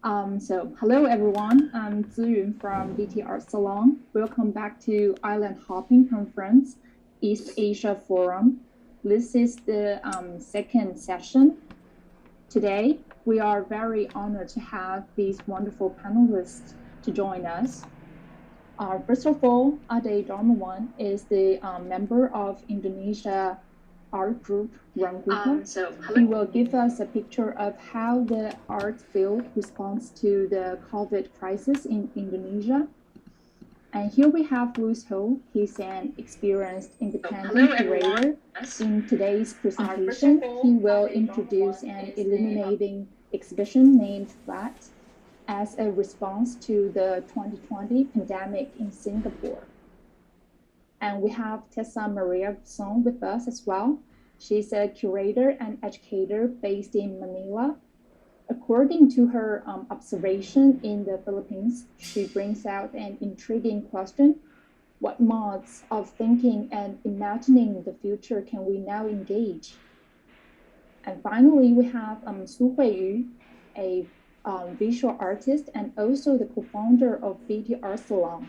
Hello everyone, I'm Ziyun from BT Art Salon. Welcome back to Island Hopping Conference, East Asia Forum. This is the second session. Today, we are very honored to have these wonderful panelists to join us. First of all, Ade Darmawan is the member of Indonesia art group Ranggupa. He will give us a picture of how the art field responds to the COVID crisis in Indonesia. And here we have Louis Ho. He's an experienced independent curator. In today's presentation, he will introduce an illuminating exhibition named Flat as a response to the 2020 pandemic in Singapore. And we have Tessa Maria Song with us as well. She's a curator and educator based in Manila. According to her observation in the Philippines, she brings out an intriguing question. What modes of thinking and imagining the future can we now engage? And finally, we have Su Huiyu, a visual artist and also the co-founder of BT Art Salon.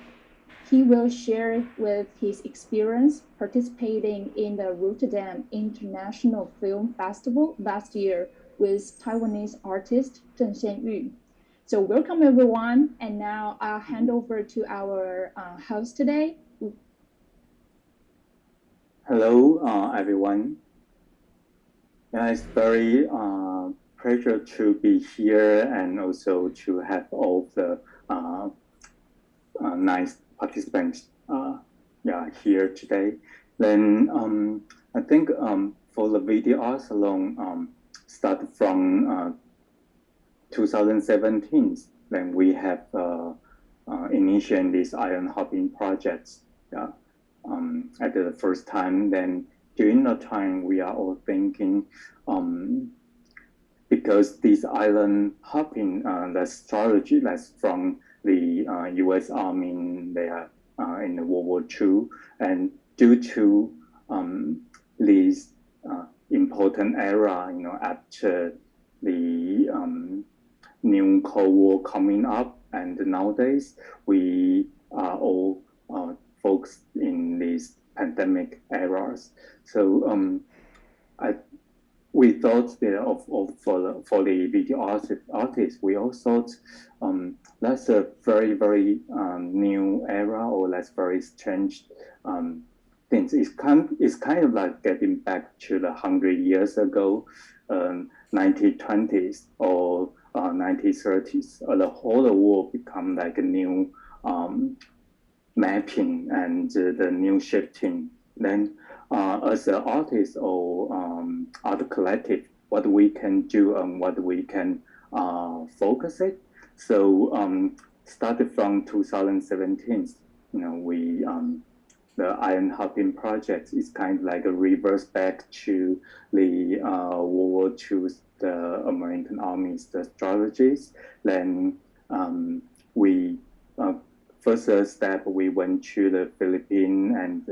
He will share with his experience participating in the Rotterdam International Film Festival last year with Taiwanese artist Zheng Xianyu. So welcome everyone, and now I'll hand over to our host today. Hello everyone. It's very pleasure to be here and also to have all the nice participants here today. Then I think for the video art salon started from 2017. Then we have initiated this island hopping projects at the first time. Then during the time we are all thinking because this island hopping the strategy that's from the U.S. Army, they are in the World War II, and due to this important era, after the new Cold War coming up, and nowadays we are all focused in these pandemic eras. So we thought that for the video artists, we all thought that's a very, very new era, or that's very strange things. It's kind of like getting back to the 100 years ago, 1920s or 1930s. The whole world become like a new mapping and the new shifting. Then as an artist or art collective, what we can do and what we can focus it. So started from 2017, we the Iron Hopping project is kind of like a reverse back to the World War II, the American Army's the strategies. Then we first step we went to the Philippines and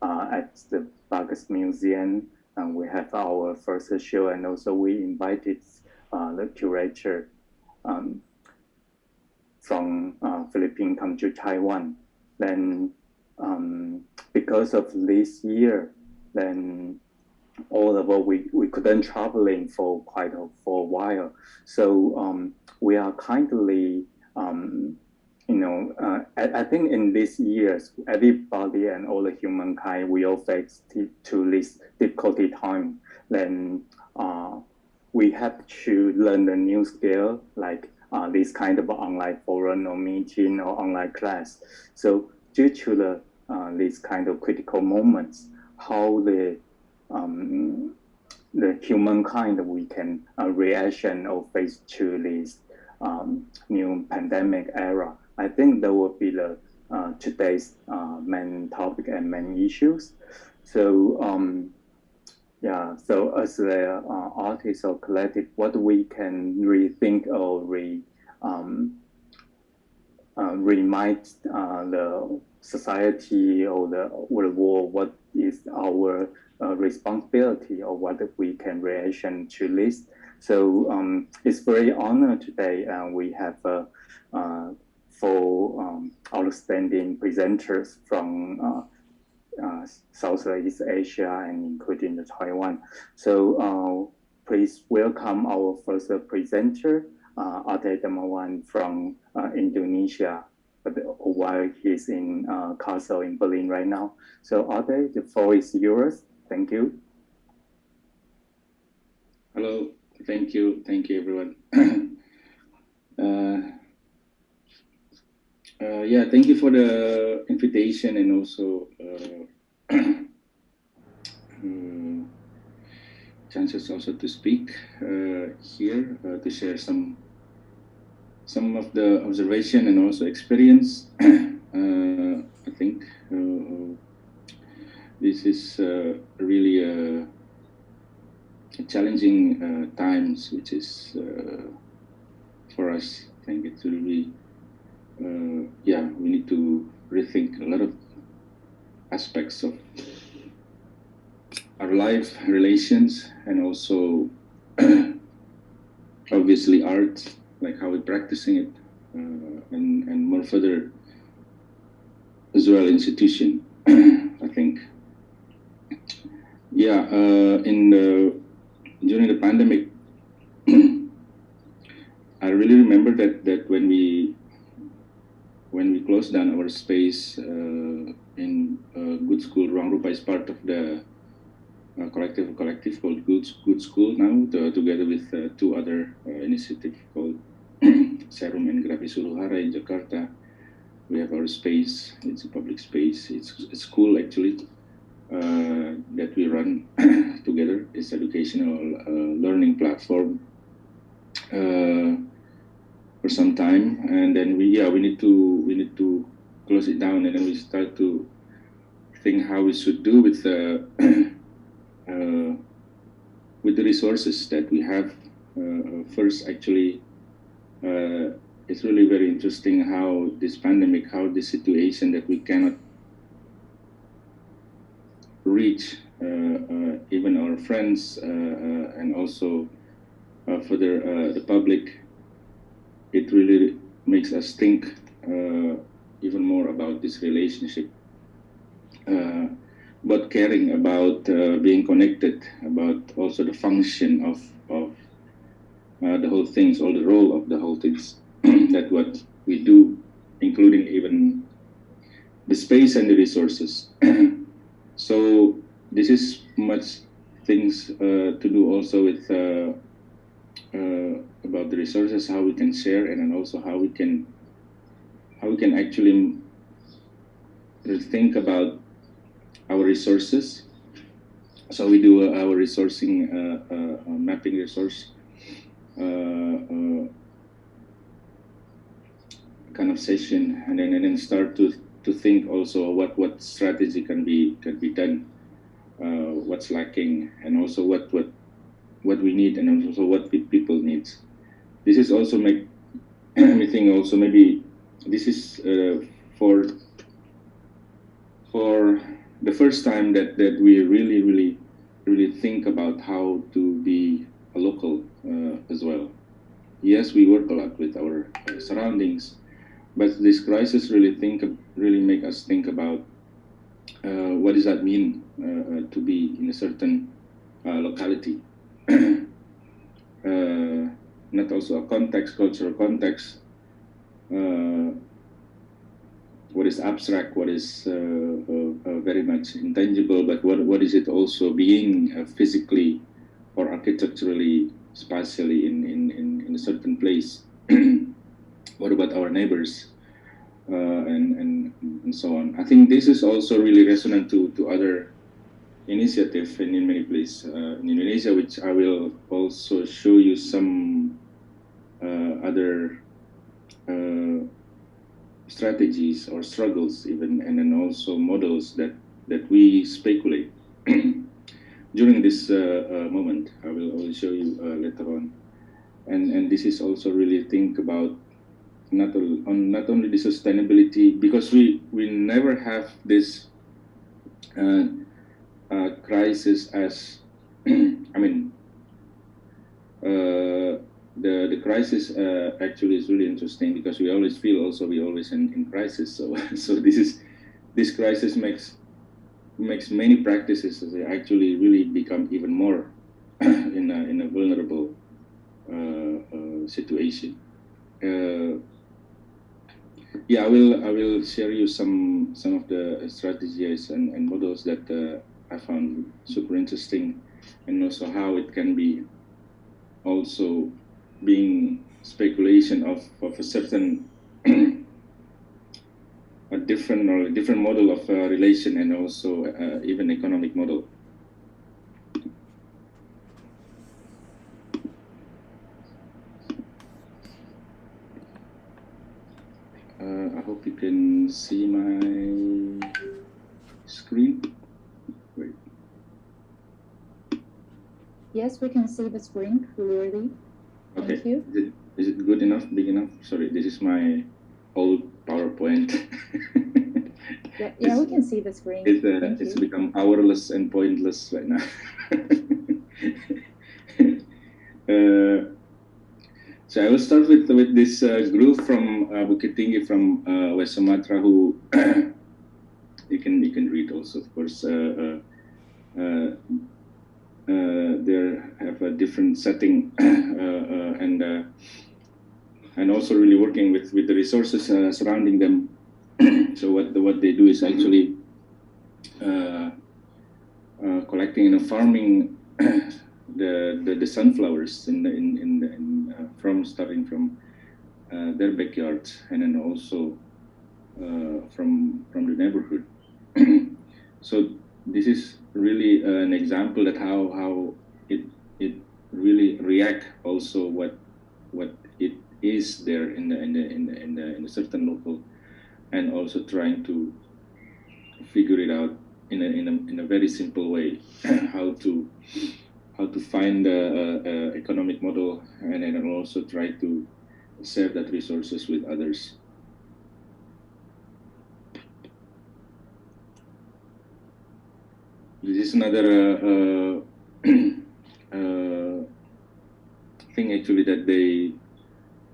at the Vargas Museum, and we have our first show, and also we invited the curator from Philippines come to Taiwan. Then because of this year, then all of us we couldn't traveling for a while. So we are kindly I think in these years, everybody and all the humankind, we all face to this difficulty time. Then we have to learn the new skill, like this kind of online forum or meeting or online class. So due to the these kind of critical moments, how the humankind we can reaction or face to this new pandemic era. I think that will be the today's main topic and main issues. So so as the artist or collective, what we can rethink or remind the society or the world what is our responsibility or what we can reaction to this. So it's very honored today. We have four outstanding presenters from Southeast Asia and including the Taiwan. So please welcome our first presenter, Ade Damawan from Indonesia, but while he's in Castle in Berlin right now. So Ade, the floor is yours. Thank you. Hello, thank you everyone. Yeah, thank you for the invitation and also chances also to speak here to share some of the observation and also experience. I think this is really a challenging times, which is for us. I think it's really yeah, we need to rethink a lot of aspects of our life relations and also obviously art, like how we're practicing it, and more further as well institution. I think, yeah, during the pandemic, I really remember that when we closed down our space in Good School, Ruang Rupa is part of the collective called Good School now, together with two other initiatives called Serum and Grafi Suruhara in Jakarta. We have our space. It's a public space. It's a school actually that we run together. It's educational learning platform for some time, and then we need to close it down, and then we start to think how we should do with the resources that we have. First, actually, it's really very interesting how this pandemic, how this situation that we cannot reach even our friends and also further the public. It really makes us think even more about this relationship, about caring, about being connected, about also the function of the whole things, all the role of the whole things that what we do, including even the space and the resources. So this is much things to do also with about the resources, how we can share, and then also how we can actually think about our resources. So we do our resourcing mapping resource kind of session, and then start to think also what strategy can be done, what's lacking, and also what we need, and also what people need. This is also make me think also maybe this is for the first time that we really think about how to be a local as well. Yes, we work a lot with our surroundings, but this crisis really make us think about what does that mean to be in a certain locality. Not also a context, cultural context, what is abstract, what is very much intangible, but what is it also being physically or architecturally, spatially in a certain place? What about our neighbors and so on? I think this is also really resonant to other initiative in many places in Indonesia, which I will also show you some other strategies or struggles even, and then also models that we speculate during this moment. I will show you later on, and this is also really think about not only the sustainability, because we never have this crisis as I mean the crisis actually is really interesting because we always feel also we always in crisis. So this crisis makes many practices actually really become even more in a vulnerable situation. Yeah, I will share you some of the strategies and models that I found super interesting, and also how it can be also being speculation of a certain a different model of relation, and also even economic model. I hope you can see my screen. Wait. Yes, we can see the screen clearly. Okay. Thank you. Is it good enough, big enough? Sorry, this is my old PowerPoint. Yeah, we can see the screen. It's become hourless and pointless right now. So I will start with this group from Bukit Tinggi from West Sumatra, who you can read also, of course. They have a different setting and also really working with the resources surrounding them. So what they do is actually collecting and farming the sunflowers starting from their backyard, and then also from the neighborhood. So this is really an example that how it really react also what it is there in a certain local, and also trying to figure it out in a very simple way how to find the economic model, and then also try to share that resources with others. This is another thing actually that they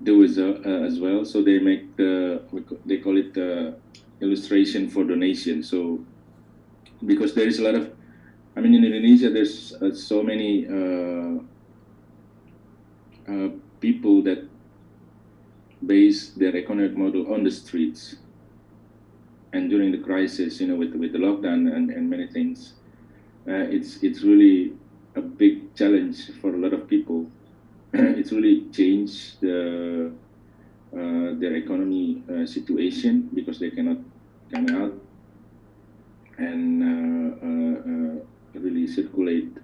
do as well. So they make they call it illustration for donation. So because there is a lot of, I mean, in Indonesia there's so many people that base their economic model on the streets, and during the crisis, with the lockdown and many things, it's really a big challenge for a lot of people. It's really changed their economy situation, because they cannot come out and really circulate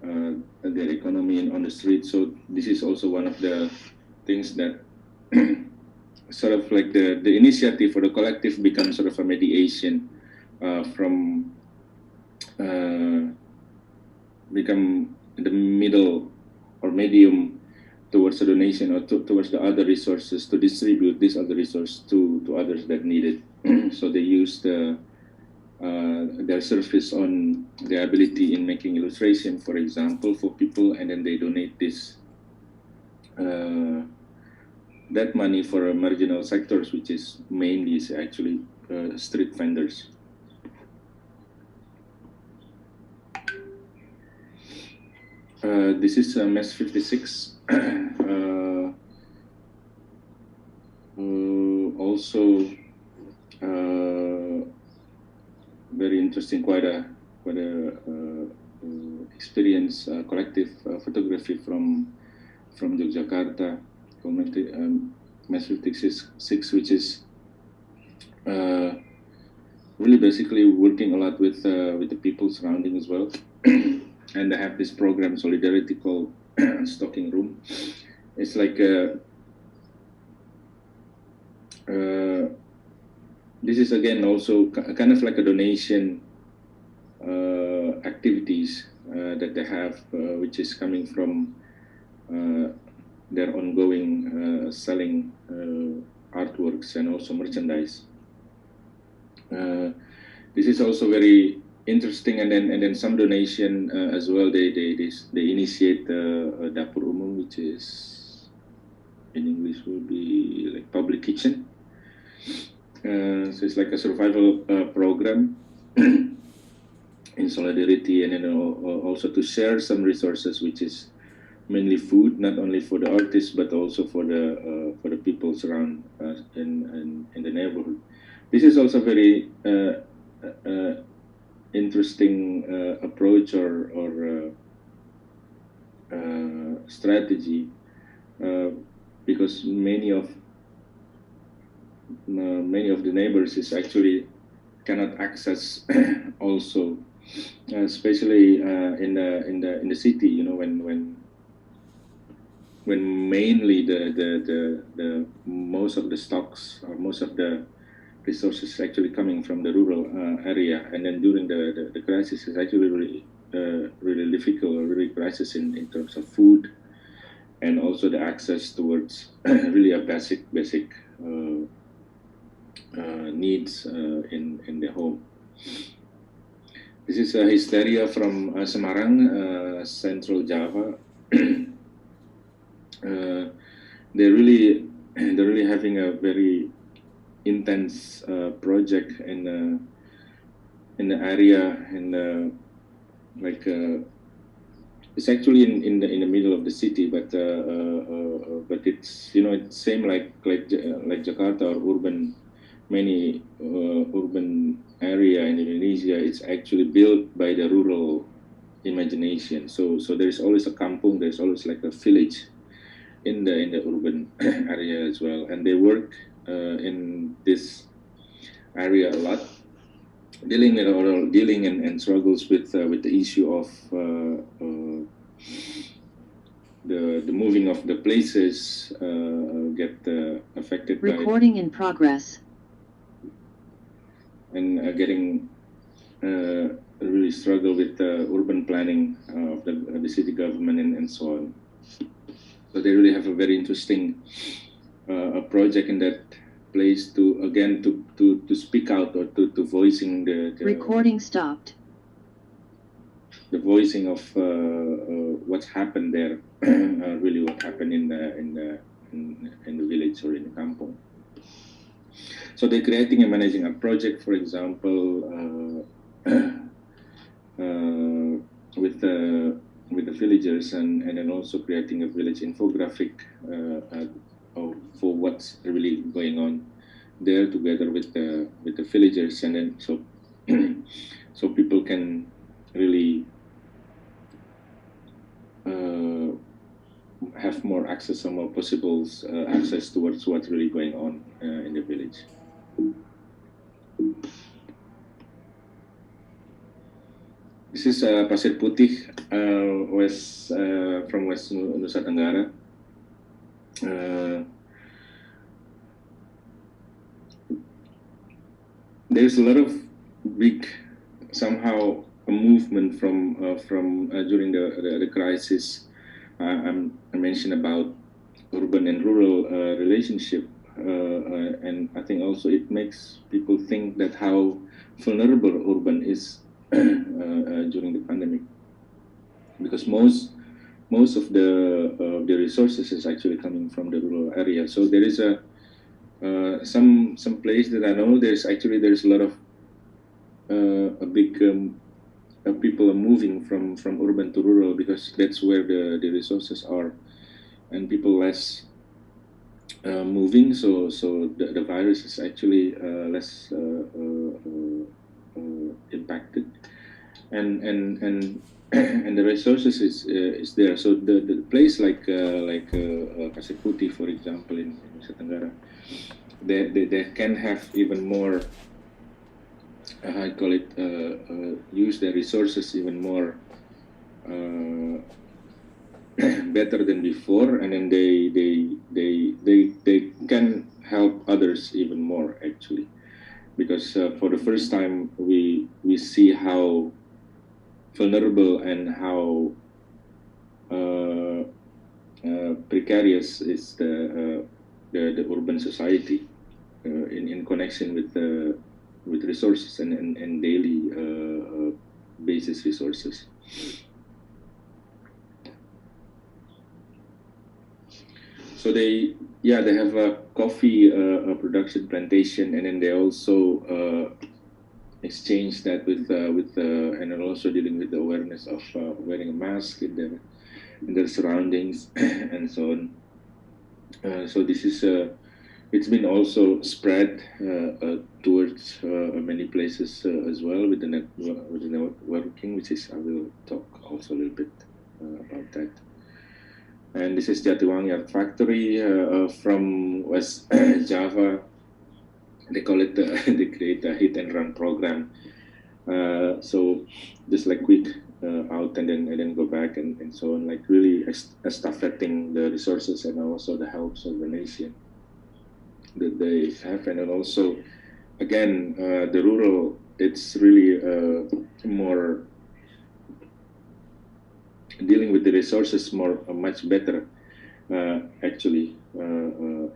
their economy on the street. So this is also one of the things that sort of like the initiative or the collective becomes sort of a mediation from become the middle or medium towards a donation, or towards the other resources, to distribute these other resources to others that need it. So they use their service on their ability in making illustration, for example, for people, and then they donate this that money for marginal sectors, which is mainly actually street vendors. This is MES 56. Also very interesting, quite a experience collective photography from Yogyakarta, MES 56, which is really basically working a lot with the people surrounding as well. And they have this program, Solidarity, called Stocking Room. It's like this is again also kind of like a donation activities that they have, which is coming from their ongoing selling artworks and also merchandise. This is also very interesting, and then some donation as well. They initiate dapur umum, which is in English will be like public kitchen. So it's like a survival program in solidarity, and then also to share some resources, which is mainly food, not only for the artists but also for the people around in the neighborhood. This is also very interesting approach or strategy, because many of the neighbors is actually cannot access also, especially in the city. You know, when mainly the most of the stocks or most of the resources actually coming from the rural area, and then during the crisis is actually really difficult, really crisis in terms of food, and also the access towards really a basic needs in the home. This is a hysteria from Semarang, Central Java. They're really having a very intense project in the area, and it's actually in the middle of the city, but it's, you know, it's same like Jakarta or many urban area in Indonesia. It's actually built by the rural imagination. So there's always a kampung, there's always like a village in the urban area as well, and they work in this area a lot, dealing and struggles with the issue of the moving of the places get affected by recording in progress, and getting really struggle with urban planning of the city government and so on. So they really have a very interesting project in that place to speak out, or to voicing the recording stopped, the voicing of what's happened there, really what happened in the village or in the kampung. So they're creating and managing a project, for example, with the villagers, and then also creating a village infographic for what's really going on there, together with the villagers, and then so people can really have more access or more possible access towards what's really going on in the village. This is Pasir Putih, from West Nusa Tenggara. There's a lot of big, somehow, a movement from during the crisis. I mentioned about urban and rural relationship, and I think also it makes people think that how vulnerable urban is during the pandemic, because most of the resources is actually coming from the rural area. So there is some place that I know there's a lot of a big people are moving from urban to rural, because that's where the resources are, and people less moving. So the virus is actually less impacted, and the resources is there. So the place like Pasir Putih, for example, in Nusa Tenggara, they can have even more, I call it, use their resources even more better than before, and then they can help others even more, actually, because for the first time we see how vulnerable and how precarious is the urban society in connection with resources and daily basis resources. So they have a coffee production plantation, and then they also exchange that with and are also dealing with the awareness of wearing a mask in their surroundings and so on. So this is it's been also spread towards many places as well with the networking, which is I will talk also a little bit about that. And this is Jatiwangi Art Factory from West Java. They call it they create a hit and run program. So just like quick out and then go back and so on, like really estafetting the resources and also the helps of the nation that they have. And then also again the rural, it's really more dealing with the resources much better actually.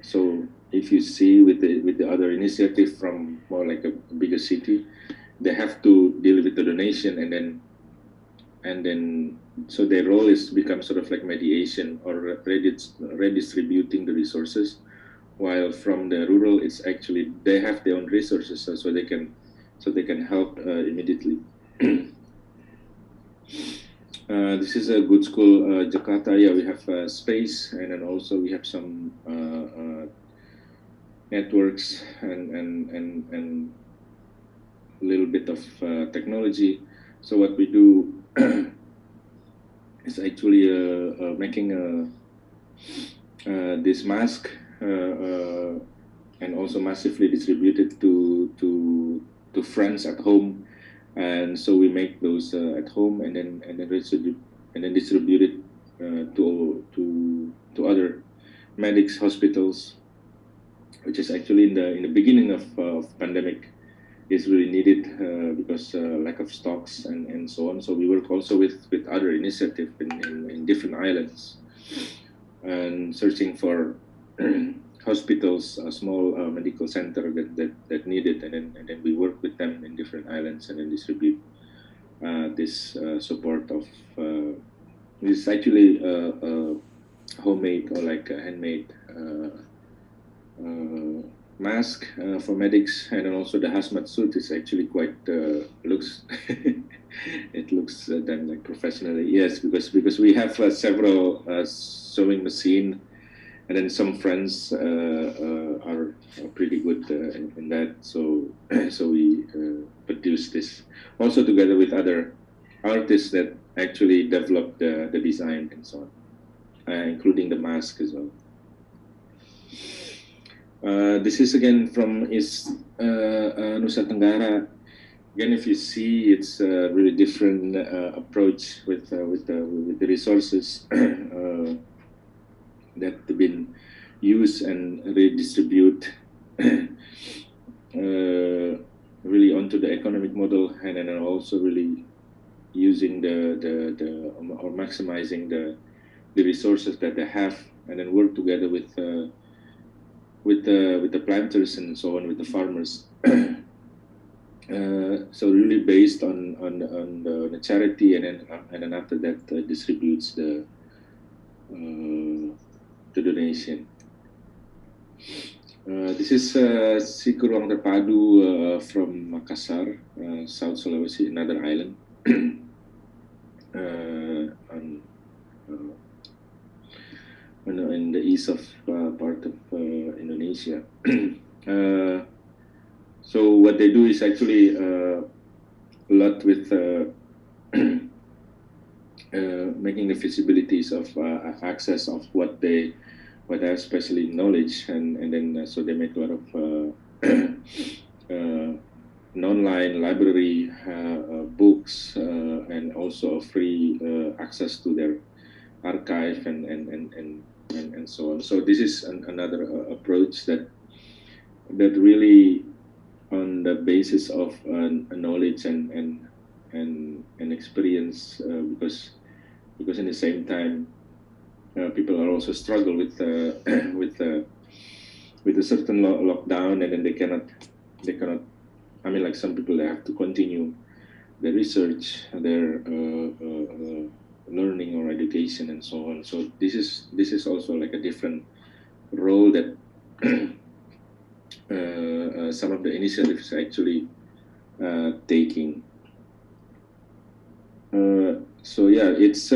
So if you see with the other initiative from more like a bigger city, they have to deal with the donation and then so their role is become sort of like mediation or redistributing the resources, while from the rural it's actually they have their own resources so they can help immediately. This is a good school, Jakarta. Yeah, we have space, and then also we have some networks and a little bit of technology. So what we do is actually making this mask and also massively distributed to friends at home. And so we make those at home and then distribute it to other medics, hospitals, which is actually in the beginning of pandemic is really needed because lack of stocks and so on. So we work also with other initiatives in different islands and searching for hospitals, a small medical center that need it, and then we work with them in different islands and then distribute this support of this is actually homemade or like a handmade mask for medics, and then also the hazmat suit is actually quite looks it looks done like professionally. Yes, because we have several sewing machine. And then some friends are pretty good in that, so we produce this also together with other artists that actually developed the design and so on, including the mask as well. This is again from Nusa Tenggara. Again, if you see, it's a really different approach with the resources. That have been used and redistribute really onto the economic model, and then also really using the or maximizing the resources that they have, and then work together with the planters and so on, with the farmers. So really based on the charity, and then after that distributes the donation. This is Siku Ruang Terpadu from Makassar, South Sulawesi, another island in the east of part of Indonesia. So what they do is actually a lot with making the feasibilities of access of what they have, especially knowledge, and then so they make a lot of an online library, books, and also free access to their archive and so on. So this is another approach that really on the basis of knowledge and experience, because in the same time people are also struggle with a certain lockdown, and then they cannot. I mean, like some people, they have to continue their research, their learning or education, and so on. So this is also like a different role that some of the initiatives actually taking. So yeah, it's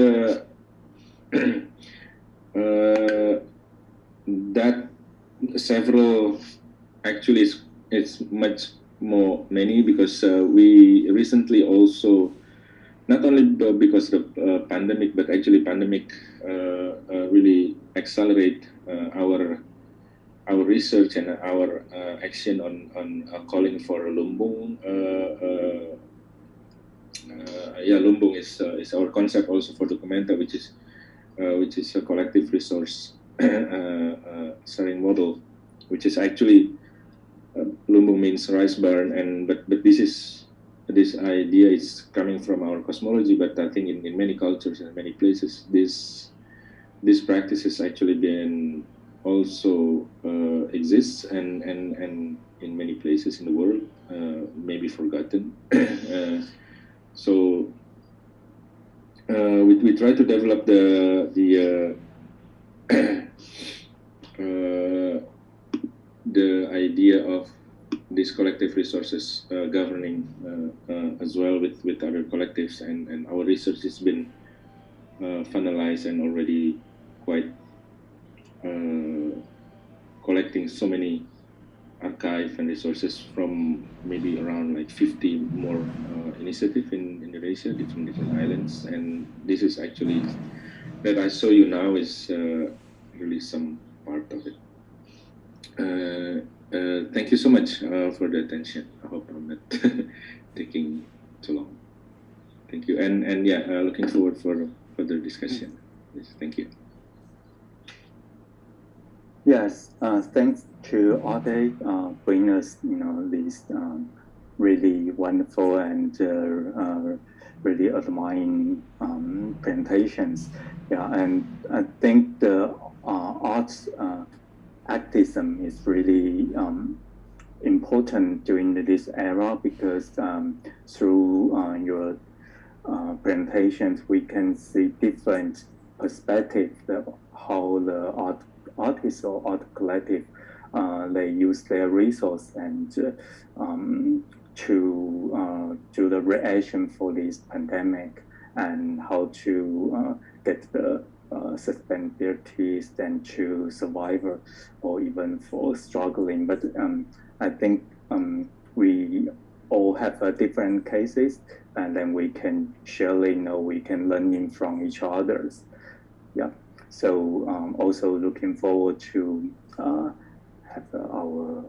that several actually it's much more many, because we recently also, not only because of the pandemic, but actually pandemic really accelerate our research and our action on calling for lumbung. Lumbung is our concept also for Documenta, which is a collective resource sharing model, which is actually lumbung means rice barn, but this idea is coming from our cosmology. But I think in many cultures and many places, this practice has actually been also exists and in many places in the world, maybe forgotten. So we try to develop the idea of these collective resources governing as well with other collectives, and our research has been finalized and already quite collecting so many archive and resources from maybe around like 50 more initiatives in Indonesia, different islands. And this is actually that I show you now is really some part of it. Thank you so much for the attention. I hope I'm not taking too long. Thank you, and looking forward for further discussion. Yes, thank you. Yes, thanks to Ade bring us, these really wonderful and really admiring presentations. Yeah, and I think the arts activism is really important during this era, because through your presentations we can see different perspectives of how the artists or art collective they use their resource and to do the reaction for this pandemic, and how to get the sustainability and to survivor, or even for struggling. But I think we all have different cases, and then we can sharing, we can learning from each others. Yeah. So also looking forward to have our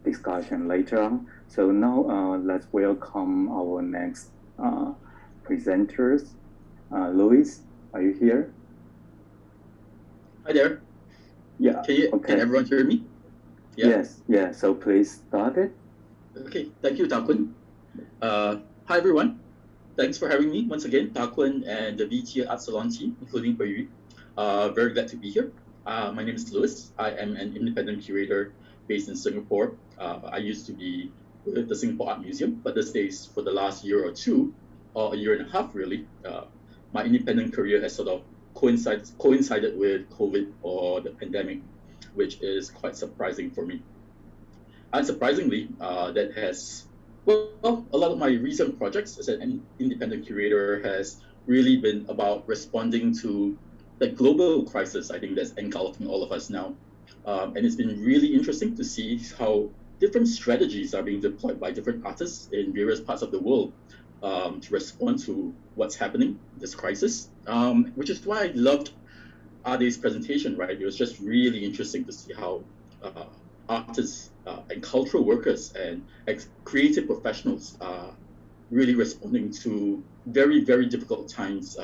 discussion later on. So now let's welcome our next presenters. Luis, are you here? Hi there. Yeah. Can everyone hear me? Yeah. Yes. Yeah. So please start it. Okay. Thank you, Takun. Hi everyone. Thanks for having me once again, Takun and the VT Art Salon team, including Bayu. Very glad to be here. My name is Louis. I am an independent curator based in Singapore. I used to be with the Singapore Art Museum, but these days, for the last year or two, or a year and a half really, my independent career has sort of coincided with COVID or the pandemic, which is quite surprising for me. Unsurprisingly, that has, well, a lot of my recent projects as an independent curator has really been about responding to the global crisis, I think, that's engulfing all of us now. And it's been really interesting to see how different strategies are being deployed by different artists in various parts of the world to respond to what's happening, this crisis, which is why I loved Ade's presentation, right? It was just really interesting to see how artists and cultural workers and creative professionals are really responding to very, very difficult times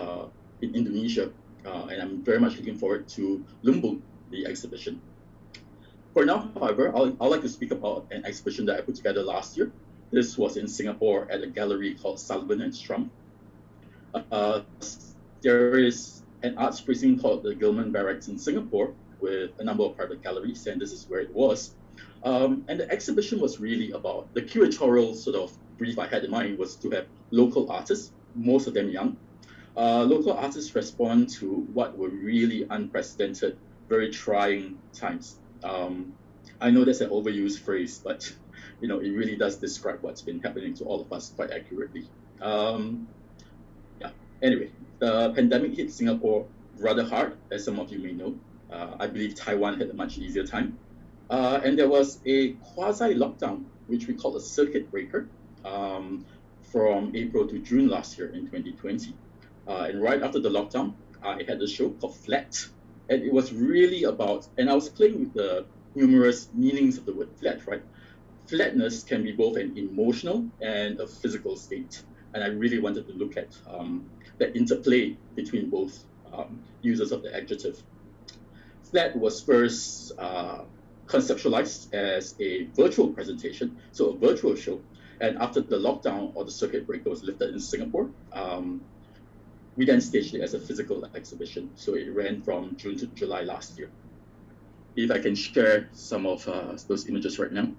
in Indonesia. And I'm very much looking forward to Lumbung, the exhibition. For now, however, I'd like to speak about an exhibition that I put together last year. This was in Singapore at a gallery called Sullivan and Strum. There is an arts precinct called the Gilman Barracks in Singapore with a number of private galleries, and this is where it was. And the exhibition was really about, the curatorial sort of brief I had in mind was to have local artists, most of them young. Local artists respond to what were really unprecedented, very trying times. I know that's an overused phrase, but it really does describe what's been happening to all of us quite accurately. Anyway, the pandemic hit Singapore rather hard, as some of you may know. I believe Taiwan had a much easier time. And there was a quasi-lockdown, which we call a circuit breaker, from April to June last year in 2020. And right after the lockdown, I had a show called Flat. And it was really about, and I was playing with the numerous meanings of the word flat, right? Flatness can be both an emotional and a physical state. And I really wanted to look at that interplay between both users of the adjective. Flat was first conceptualized as a virtual presentation, so a virtual show. And after the lockdown or the circuit breaker was lifted in Singapore, we then staged it as a physical exhibition. So it ran from June to July last year. If I can share some of those images right now.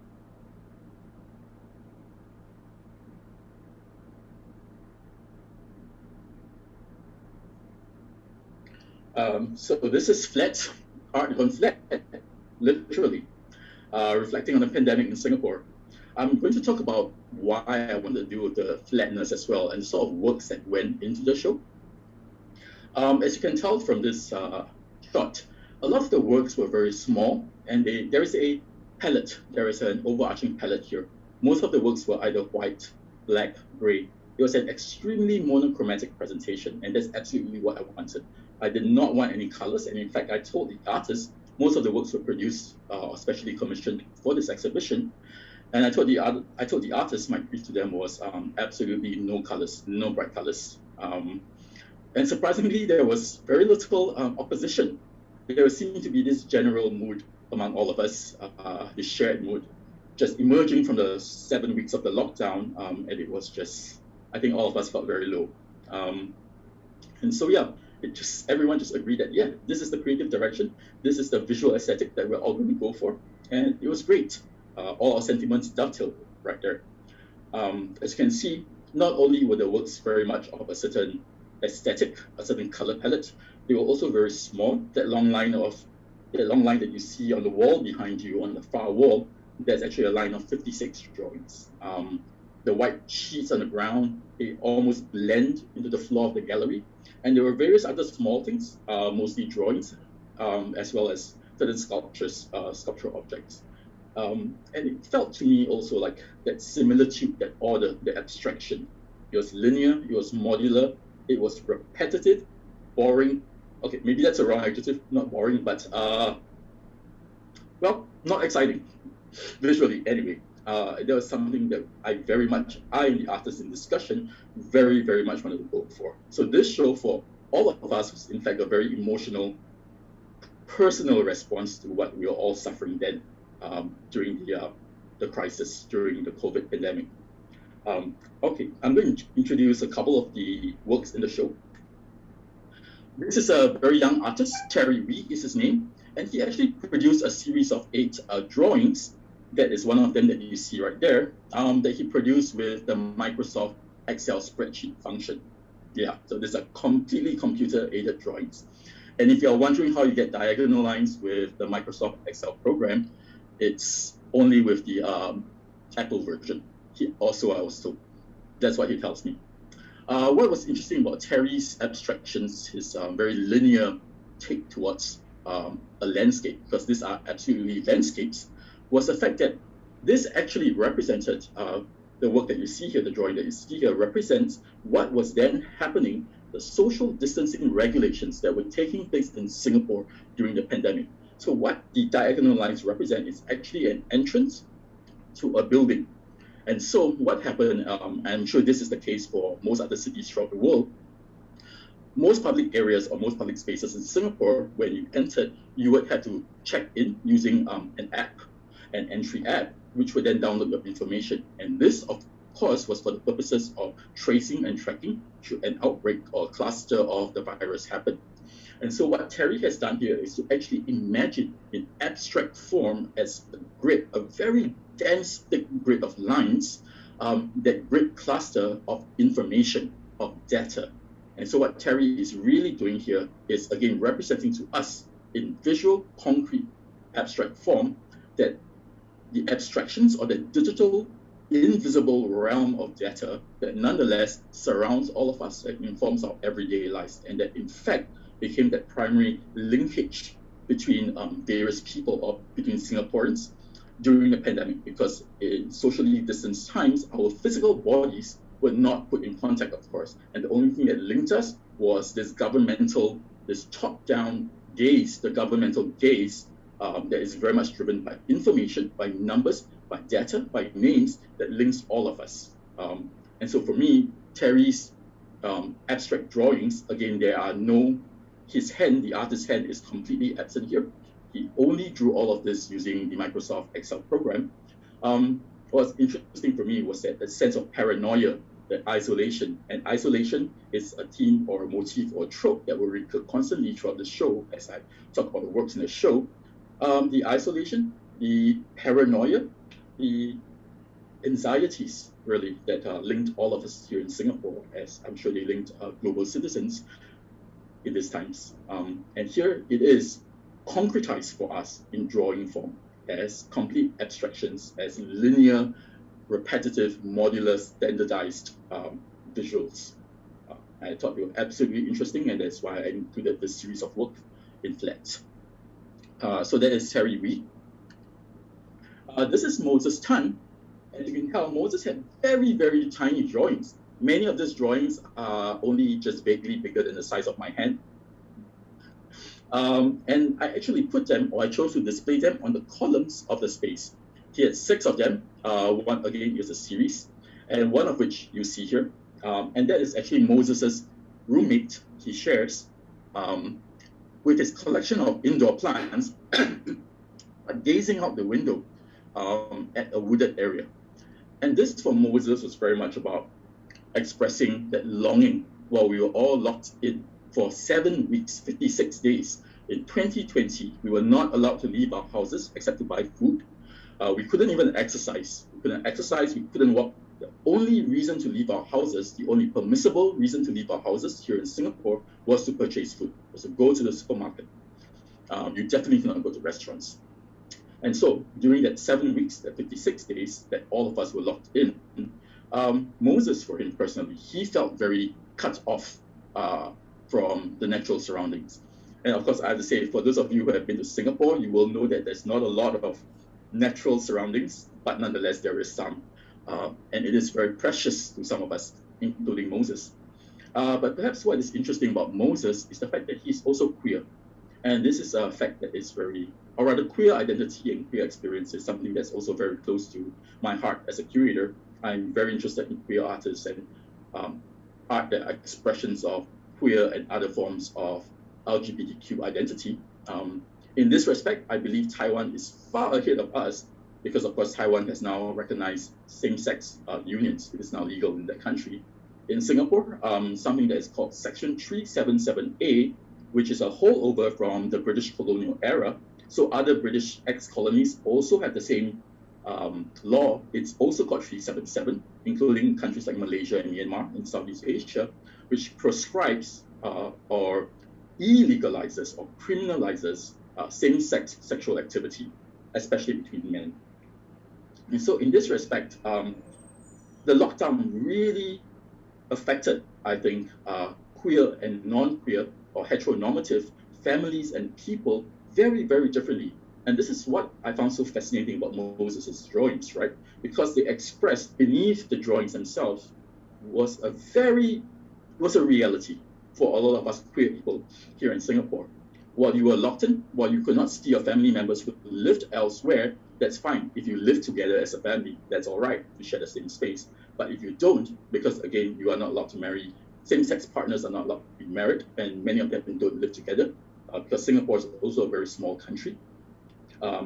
So this is Flat, art on Flat, literally, reflecting on the pandemic in Singapore. I'm going to talk about why I want to do the flatness as well and the sort of works that went into the show. As you can tell from this shot, a lot of the works were very small, and there is a palette. There is an overarching palette here. Most of the works were either white, black, gray. It was an extremely monochromatic presentation, and that's absolutely what I wanted. I did not want any colors, and in fact, I told the artists most of the works were produced, especially commissioned for this exhibition. And I told the artists, my brief to them was absolutely no colors, no bright colors. And surprisingly, there was very little opposition. There seemed to be this general mood among all of us, this shared mood, just emerging from the 7 weeks of the lockdown, and it was just, I think all of us felt very low. And so, yeah, everyone just agreed that, yeah, this is the creative direction, this is the visual aesthetic that we're all going to go for, and it was great. All our sentiments dovetailed right there. As you can see, not only were the works very much of a certain aesthetic, a certain color palette, they were also very small. That long line that you see on the wall behind you, on the far wall, there's actually a line of 56 drawings. The white sheets on the ground, they almost blend into the floor of the gallery. And there were various other small things, mostly drawings, as well as certain sculptural objects. And it felt to me also like that similitude, that order, the abstraction. It was linear, it was modular, it was repetitive, boring. Okay, maybe that's a wrong adjective, not boring, but, well, not exciting, visually anyway. There was something that I and the artists in discussion very, very much wanted to go for. So this show for all of us was in fact a very emotional, personal response to what we were all suffering then during the crisis, during the COVID pandemic. Okay, I'm going to introduce a couple of the works in the show. This is a very young artist, Terry Wee is his name, and he actually produced a series of 8 drawings. That is one of them that you see right there, that he produced with the Microsoft Excel spreadsheet function. Yeah, so these are completely computer-aided drawings. And if you're wondering how you get diagonal lines with the Microsoft Excel program, it's only with the Apple version. I was told. That's what he tells me. What was interesting about Terry's abstractions, his very linear take towards a landscape, because these are absolutely landscapes, was the fact that this actually represented the work that you see here, the drawing that you see here, represents what was then happening, the social distancing regulations that were taking place in Singapore during the pandemic. So what the diagonal lines represent is actually an entrance to a building. And so what happened, I'm sure this is the case for most other cities throughout the world, most public areas or most public spaces in Singapore, when you entered, you would have to check in using an app, an entry app, which would then download your information. And this, of course, was for the purposes of tracing and tracking should an outbreak or cluster of the virus happen. And so what Terry has done here is to actually imagine in abstract form as a grid, a very dense, thick grid of lines, that great cluster of information, of data. And so what Terry is really doing here is, again, representing to us in visual, concrete, abstract form that the abstractions or the digital, invisible realm of data that nonetheless surrounds all of us and informs our everyday lives, and that in fact became that primary linkage between various people or between Singaporeans during the pandemic, because in socially distanced times, our physical bodies were not put in contact, of course. And the only thing that linked us was this top-down gaze, the governmental gaze that is very much driven by information, by numbers, by data, by names that links all of us. And so for me, Terry's abstract drawings, again, his hand, the artist's hand, is completely absent here. He only drew all of this using the Microsoft Excel program. What's interesting for me was that the sense of paranoia, that isolation, and isolation is a theme or a motif or a trope that will recur constantly throughout the show as I talk about the works in the show. The isolation, the paranoia, the anxieties, really, that linked all of us here in Singapore, as I'm sure they linked global citizens in these times. And here it is concretized for us in drawing form as complete abstractions, as linear, repetitive, modular, standardized visuals. I thought they were absolutely interesting, and that's why I included this series of work in flat. So that is Terry Wee. This is Moses Tan. As you can tell, Moses had very, very tiny drawings. Many of these drawings are only just vaguely bigger than the size of my hand. And I actually put them, or I chose to display them on the columns of the space. He had 6 of them. One, again, is a series, and one of which you see here. And that is actually Moses's roommate he shares with his collection of indoor plants, gazing out the window at a wooded area. And this for Moses was very much about expressing that longing while we were all locked in for 7 weeks, 56 days. In 2020, we were not allowed to leave our houses except to buy food. We couldn't even exercise. We couldn't walk. The only reason to leave our houses, the only permissible reason to leave our houses here in Singapore was to purchase food, was to go to the supermarket. You definitely cannot go to restaurants. And so during that 7 weeks, that 56 days that all of us were locked in, Moses, for him personally, he felt very cut off from the natural surroundings. And of course, I have to say, for those of you who have been to Singapore, you will know that there's not a lot of natural surroundings, but nonetheless, there is some. And it is very precious to some of us, including Moses. But perhaps what is interesting about Moses is the fact that he's also queer. And this is a fact that is or rather queer identity and queer experience is something that's also very close to my heart as a curator. I'm very interested in queer artists and art that are expressions of queer and other forms of LGBTQ identity. In this respect, I believe Taiwan is far ahead of us because, of course, Taiwan has now recognized same-sex unions. It is now legal in that country. In Singapore, something that is called Section 377A, which is a holdover from the British colonial era. So other British ex-colonies also have the same law. It's also called 377, including countries like Malaysia and Myanmar in Southeast Asia, which prescribes or illegalizes or criminalizes same-sex sexual activity, especially between men. And so in this respect, the lockdown really affected, I think, queer and non-queer or heteronormative families and people very, very differently. And this is what I found so fascinating about Moses' drawings, right? Because they expressed beneath the drawings themselves was a reality for a lot of us queer people here in Singapore. While you were locked in, while you could not see your family members who lived elsewhere, that's fine. If you live together as a family, that's all right. You share the same space. But if you don't, because again, you are not allowed to marry, same-sex partners are not allowed to be married, and many of them don't live together, because Singapore is also a very small country.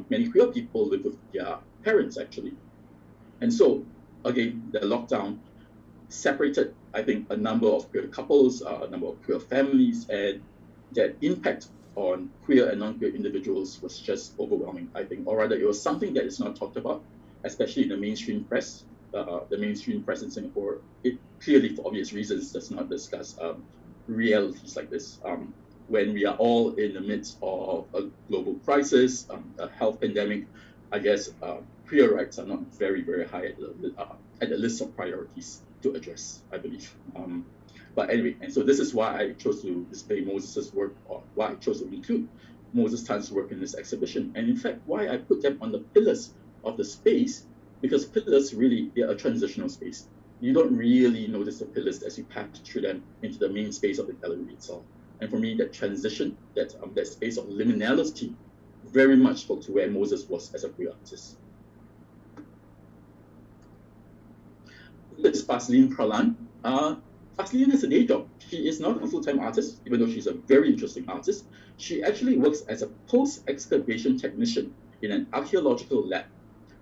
Many queer people live with their parents, actually. And so, again, the lockdown separated, I think, a number of queer couples, a number of queer families, and that impact on queer and non-queer individuals was just overwhelming, I think. Or rather, it was something that is not talked about, especially in the mainstream press. the mainstream press in Singapore, it clearly, for obvious reasons, does not discuss realities like this. When we are all in the midst of a global crisis, a health pandemic, I guess queer rights are not very, very high at the list of priorities to address, I believe. But anyway, and so this is why I chose to display Moses' work, or why I chose to include Moses Tan's work in this exhibition. And in fact, why I put them on the pillars of the space, because pillars really, they're a transitional space. You don't really notice the pillars as you pass through them into the main space of the gallery itself. And for me, that transition, that space of liminality, very much spoke to where Moses was as a queer artist. This is Faslene Pralan. Faslene has a day job. She is not a full-time artist, even though she's a very interesting artist. She actually works as a post-excavation technician in an archaeological lab.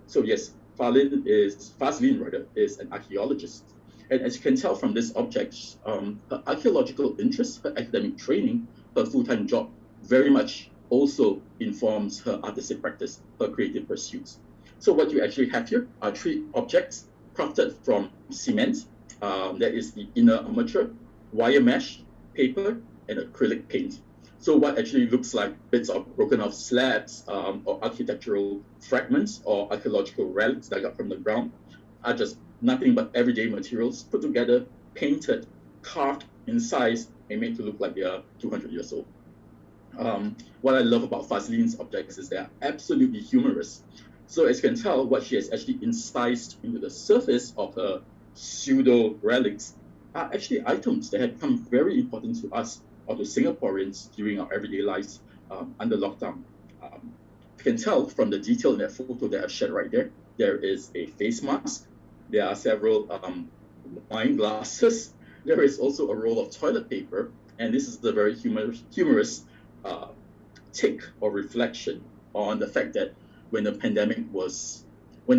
So yes, Faslene is an archaeologist. And as you can tell from this object, her archaeological interest, her academic training, her full-time job very much also informs her artistic practice, her creative pursuits. So what you actually have here are 3 objects crafted from cement, that is the inner armature, wire mesh, paper, and acrylic paint. So what actually looks like bits of broken off slabs or architectural fragments or archaeological relics dug up from the ground are just nothing but everyday materials put together, painted, carved in size, and made to look like they are 200 years old. What I love about Faslene's objects is they are absolutely humorous. So as you can tell, what she has actually incised into the surface of her pseudo relics are actually items that have become very important to us or to Singaporeans during our everyday lives under lockdown. You can tell from the detail in that photo that I've shared right there, there is a face mask, there are several wine glasses, there is also a roll of toilet paper, and this is the very humorous take or reflection on the fact that when the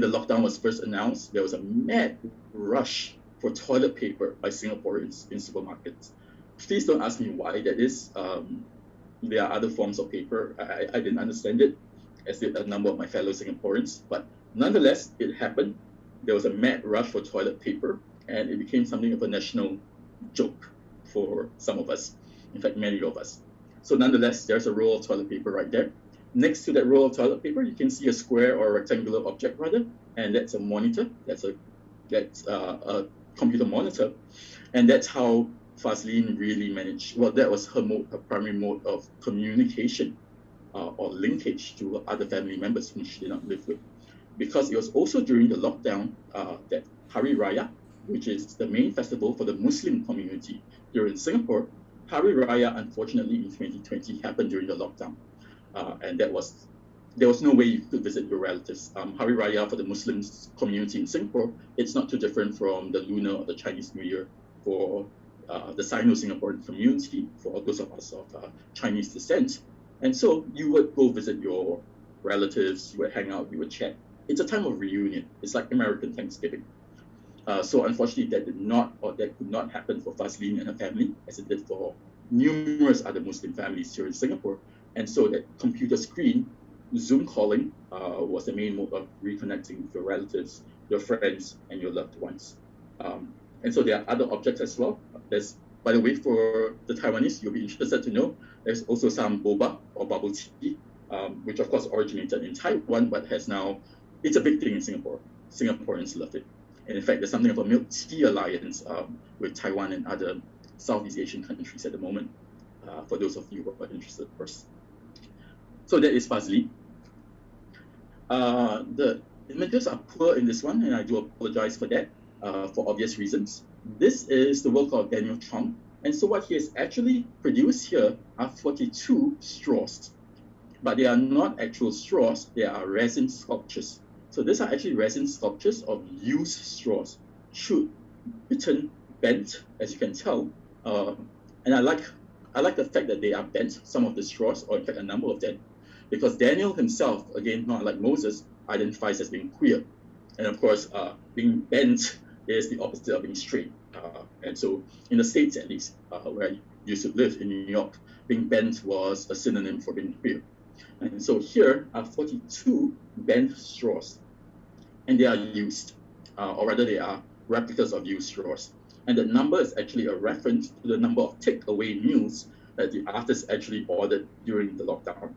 lockdown was first announced, there was a mad rush for toilet paper by Singaporeans in supermarkets. Please don't ask me why that is. There are other forms of paper. I didn't understand it, as did a number of my fellow Singaporeans. But nonetheless, it happened. There was a mad rush for toilet paper, and it became something of a national joke for some of us. In fact, many of us. So nonetheless, there's a roll of toilet paper right there. Next to that roll of toilet paper, you can see a square or a rectangular object rather, and that's a monitor. That's a computer monitor, and that's how Faslene really managed. Well, that was her primary mode of communication or linkage to other family members whom she did not live with, because it was also during the lockdown that Hari Raya, which is the main festival for the Muslim community here in Singapore. Hari Raya, unfortunately, in 2020 happened during the lockdown. And there was no way you could visit your relatives. Hari Raya for the Muslim community in Singapore, it's not too different from the Lunar or the Chinese New Year for the Sino-Singaporean community, for those of us of Chinese descent. And so you would go visit your relatives, you would hang out, you would chat. It's a time of reunion. It's like American Thanksgiving. So unfortunately, that could not happen for Faslene and her family, as it did for numerous other Muslim families here in Singapore. And so that computer screen, Zoom calling, was the main mode of reconnecting with your relatives, your friends, and your loved ones. And so there are other objects as well. There's, by the way, for the Taiwanese, you'll be interested to know, there's also some boba or bubble tea, which of course originated in Taiwan, but it's a big thing in Singapore. Singaporeans love it. And in fact, there's something of a milk tea alliance with Taiwan and other Southeast Asian countries at the moment, for those of you who are interested, of course. So that is Faslene. The images are poor in this one, and I do apologize for that, for obvious reasons. This is the work of Daniel Chong. And so what he has actually produced here are 42 straws. But they are not actual straws, they are resin sculptures. So these are actually resin sculptures of used straws, chewed, bitten, bent, as you can tell. And I like the fact that they are bent, some of the straws, or in fact a number of them, because Daniel himself, again, not like Moses, identifies as being queer. And of course, being bent is the opposite of being straight. And so in the States, at least, where I used to live in New York, being bent was a synonym for being queer. And so here are 42 bent straws, and they are used. or rather they are replicas of used straws. And the number is actually a reference to the number of takeaway meals that the artist actually ordered during the lockdown.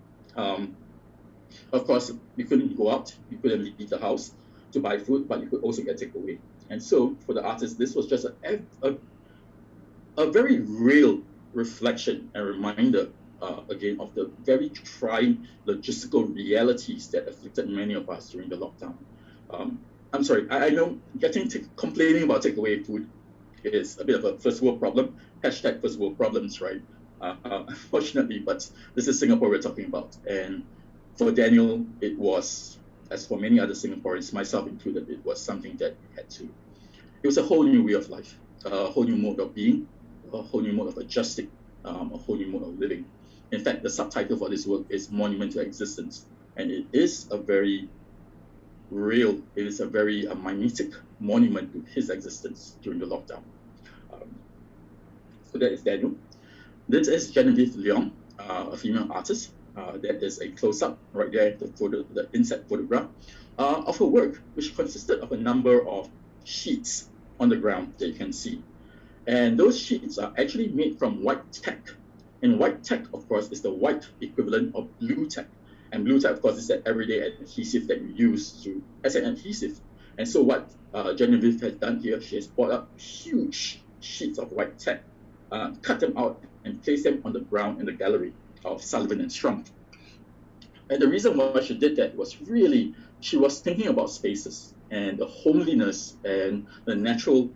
Of course, you couldn't go out, you couldn't leave the house to buy food, but you could also get takeaway. And so for the artist, this was just a very real reflection and reminder, again, of the very trying logistical realities that afflicted many of us during the lockdown. I'm sorry, I know complaining about takeaway food is a bit of a first world problem, hashtag first world problems, right? Unfortunately, but this is Singapore we're talking about. And for Daniel, it was, as for many other Singaporeans, myself included, it was something that we had to. It was a whole new way of life, a whole new mode of being, a whole new mode of adjusting, a whole new mode of living. In fact, the subtitle for this work is Monument to Existence. And it is a very real, it is a very mimetic monument to his existence during the lockdown. So that is Daniel. This is Genevieve Leong, a female artist. That is a close-up right there, the inset photograph of her work, which consisted of a number of sheets on the ground that you can see. And those sheets are actually made from white tack. And white tack, of course, is the white equivalent of blue tack. And blue tack, of course, is that everyday adhesive that you use as an adhesive. And so what Genevieve has done here, she has brought up huge sheets of white tack, cut them out, and placed them on the ground in the gallery of Sullivan and Strunk. And the reason why she did that was really, she was thinking about spaces and the homeliness and the natural,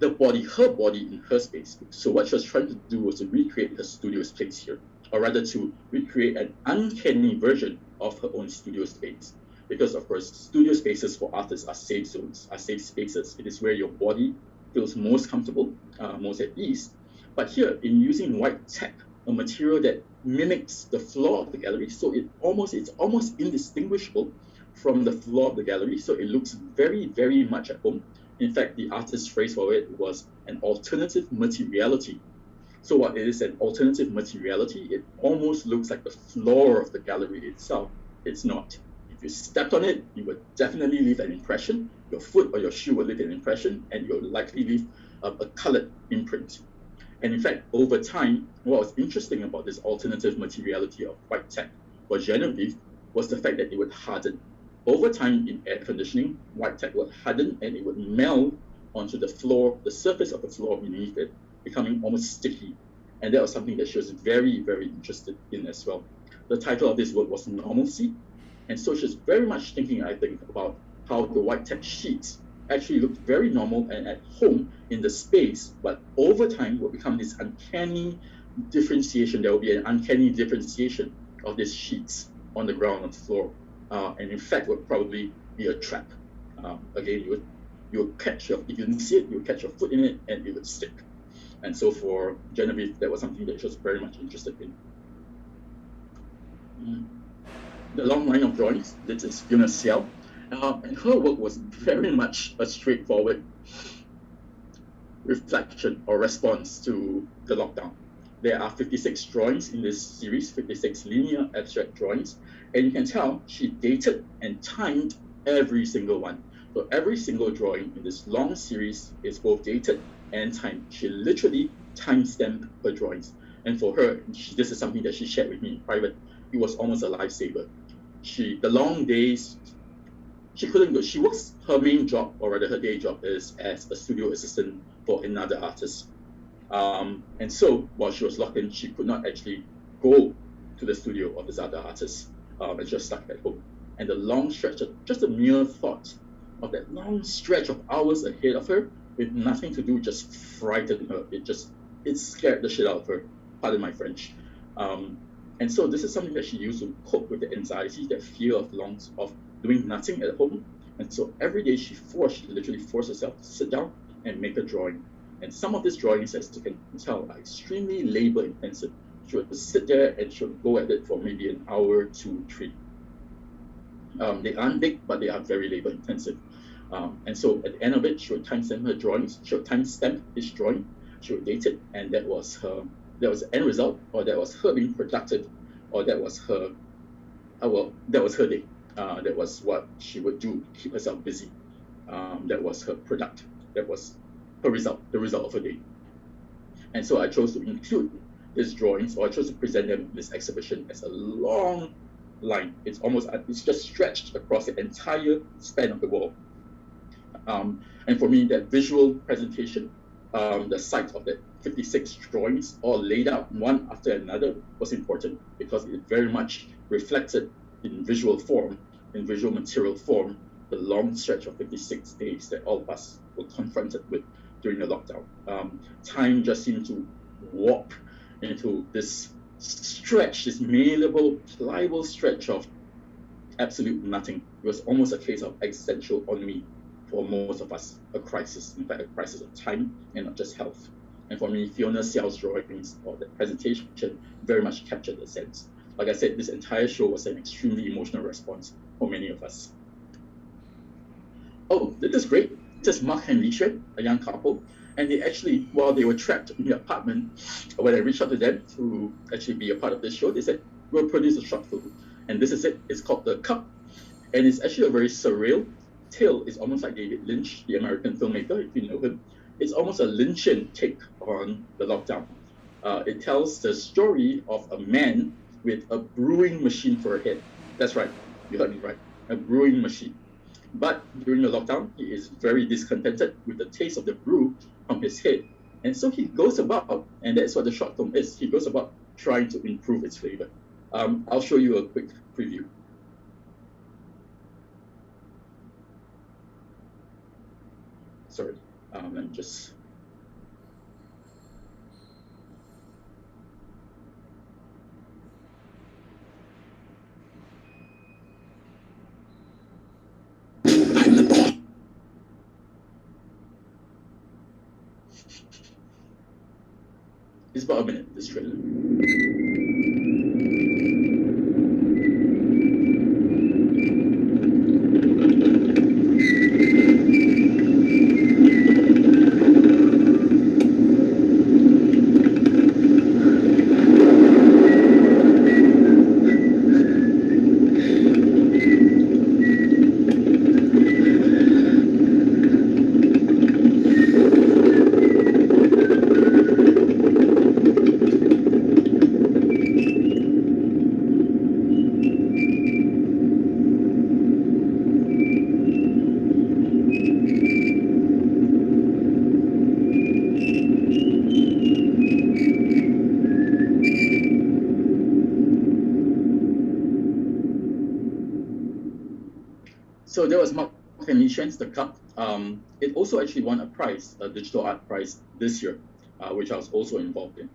her body in her space. So what she was trying to do was to recreate her studio space here, or rather to recreate an uncanny version of her own studio space. Because of course, studio spaces for artists are safe zones, are safe spaces. It is where your body feels most comfortable, most at ease. But here, in using white tack, a material that mimics the floor of the gallery, so it's almost indistinguishable from the floor of the gallery, so it looks very, very much at home. In fact, the artist's phrase for it was an alternative materiality. So what is an alternative materiality? It almost looks like the floor of the gallery itself. It's not. If you stepped on it, you would definitely leave an impression. Your foot or your shoe will leave an impression, and you'll likely leave a colored imprint. And in fact, over time, what was interesting about this alternative materiality of white tack for Genevieve was the fact that it would harden. Over time, in air conditioning, white tack would harden and it would meld onto the floor, the surface of the floor beneath it, becoming almost sticky. And that was something that she was very, very interested in as well. The title of this work was Normalcy. And so she's very much thinking, I think, about how the white tack sheets actually looked very normal and at home in the space, but over time will become this uncanny differentiation. There will be an uncanny differentiation of these sheets on the ground, on the floor, and in fact would probably be a trap. Again, you would catch if you didn't see it, you would catch your foot in it and it would stick. And so for Genevieve, that was something that she was very much interested in. The long line of drawings, this is Fiona Xiao. And her work was very much a straightforward reflection or response to the lockdown. There are 56 drawings in this series, 56 linear abstract drawings, and you can tell she dated and timed every single one. So every single drawing in this long series is both dated and timed. She literally time-stamped her drawings. And for her, this is something that she shared with me in private. It was almost a lifesaver. The long days, she couldn't go. She works, her main job, or rather her day job, is as a studio assistant for another artist. And so while she was locked in, she could not actually go to the studio of this other artist, and just stuck at home. And the long stretch, just the mere thought of that long stretch of hours ahead of her with nothing to do just frightened her. It scared the shit out of her, pardon my French. And so this is something that she used to cope with the anxiety, that fear of doing nothing at home. And so every day she literally forced herself to sit down and make a drawing. And some of these drawings, as you can tell, are extremely labor intensive. She would sit there and she would go at it for maybe an hour, 2, 3. They aren't big, but they are very labor intensive. And so at the end of it, she would timestamp her drawings. She would timestamp each drawing. She would date it, and that was the end result, or that was her being productive, or that was her day. That was what she would do to keep herself busy. That was her product. That was her result, the result of her day. And so I chose to include these drawings, or I chose to present them in this exhibition as a long line. It's just stretched across the entire span of the wall. And for me, that visual presentation, the sight of that 56 drawings all laid out one after another was important, because it very much reflected in visual form, in visual material form, the long stretch of 56 days that all of us were confronted with during the lockdown. Time just seemed to warp into this stretch, this malleable, pliable stretch of absolute nothing. It was almost a case of existential ennui for most of us, a crisis, in fact, a crisis of time and not just health. And for me, Fiona Xiao's drawings, or the presentation, very much captured the sense. Like I said, this entire show was an extremely emotional response for many of us. Oh, this is great. This is Mark and Li Xuan, a young couple. And they actually, while they were trapped in the apartment, when I reached out to them to actually be a part of this show, they said, we'll produce a short film. And this is it. It's called The Cup. And it's actually a very surreal tale. It's almost like David Lynch, the American filmmaker, if you know him. It's almost a Lynchian take on the lockdown. It tells the story of a man with a brewing machine for a head. That's right. You heard me right. A brewing machine. But during the lockdown, he is very discontented with the taste of the brew from his head. And so he goes about, and that's what the short film is, he goes about trying to improve its flavor. I'll show you a quick preview. Sorry, let me just... It's about a minute, this trailer. So there was Mark and Li Xuan's The Cup. It also actually won a prize, a digital art prize this year, which I was also involved in.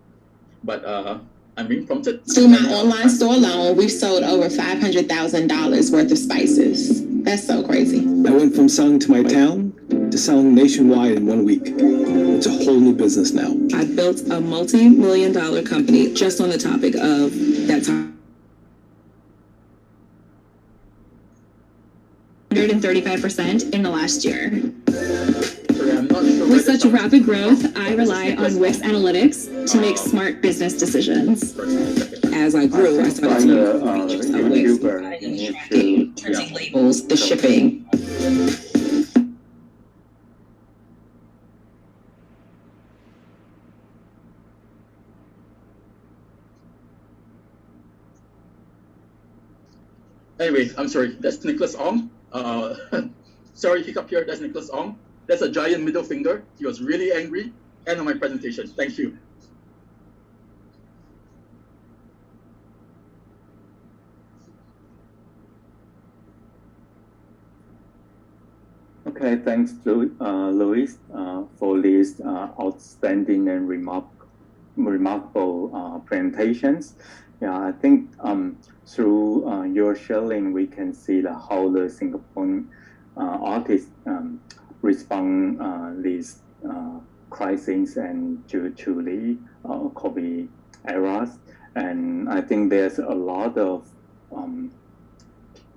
But I'm being prompted. Through my online store alone, we've sold over $500,000 worth of spices. That's so crazy. I went from selling to my town to selling nationwide in 1 week. It's a whole new business now. I built a multi-million-dollar company just on the topic of that time. 135% in the last year. With such rapid growth, I rely on Wix Analytics to make smart business decisions. As I grew, I started to use features of Wix, tracking, printing labels, the shipping. Anyway, I'm sorry, that's Nicholas Ong. Sorry, hiccup here, that's Nicholas Ong. That's a giant middle finger. He was really angry. End of my presentation. Thank you. Okay, thanks, Luis, for these outstanding and remarkable presentations. Yeah, I think through your sharing, we can see how the Singaporean artists respond these crises and due to the COVID eras. And I think there's a lot of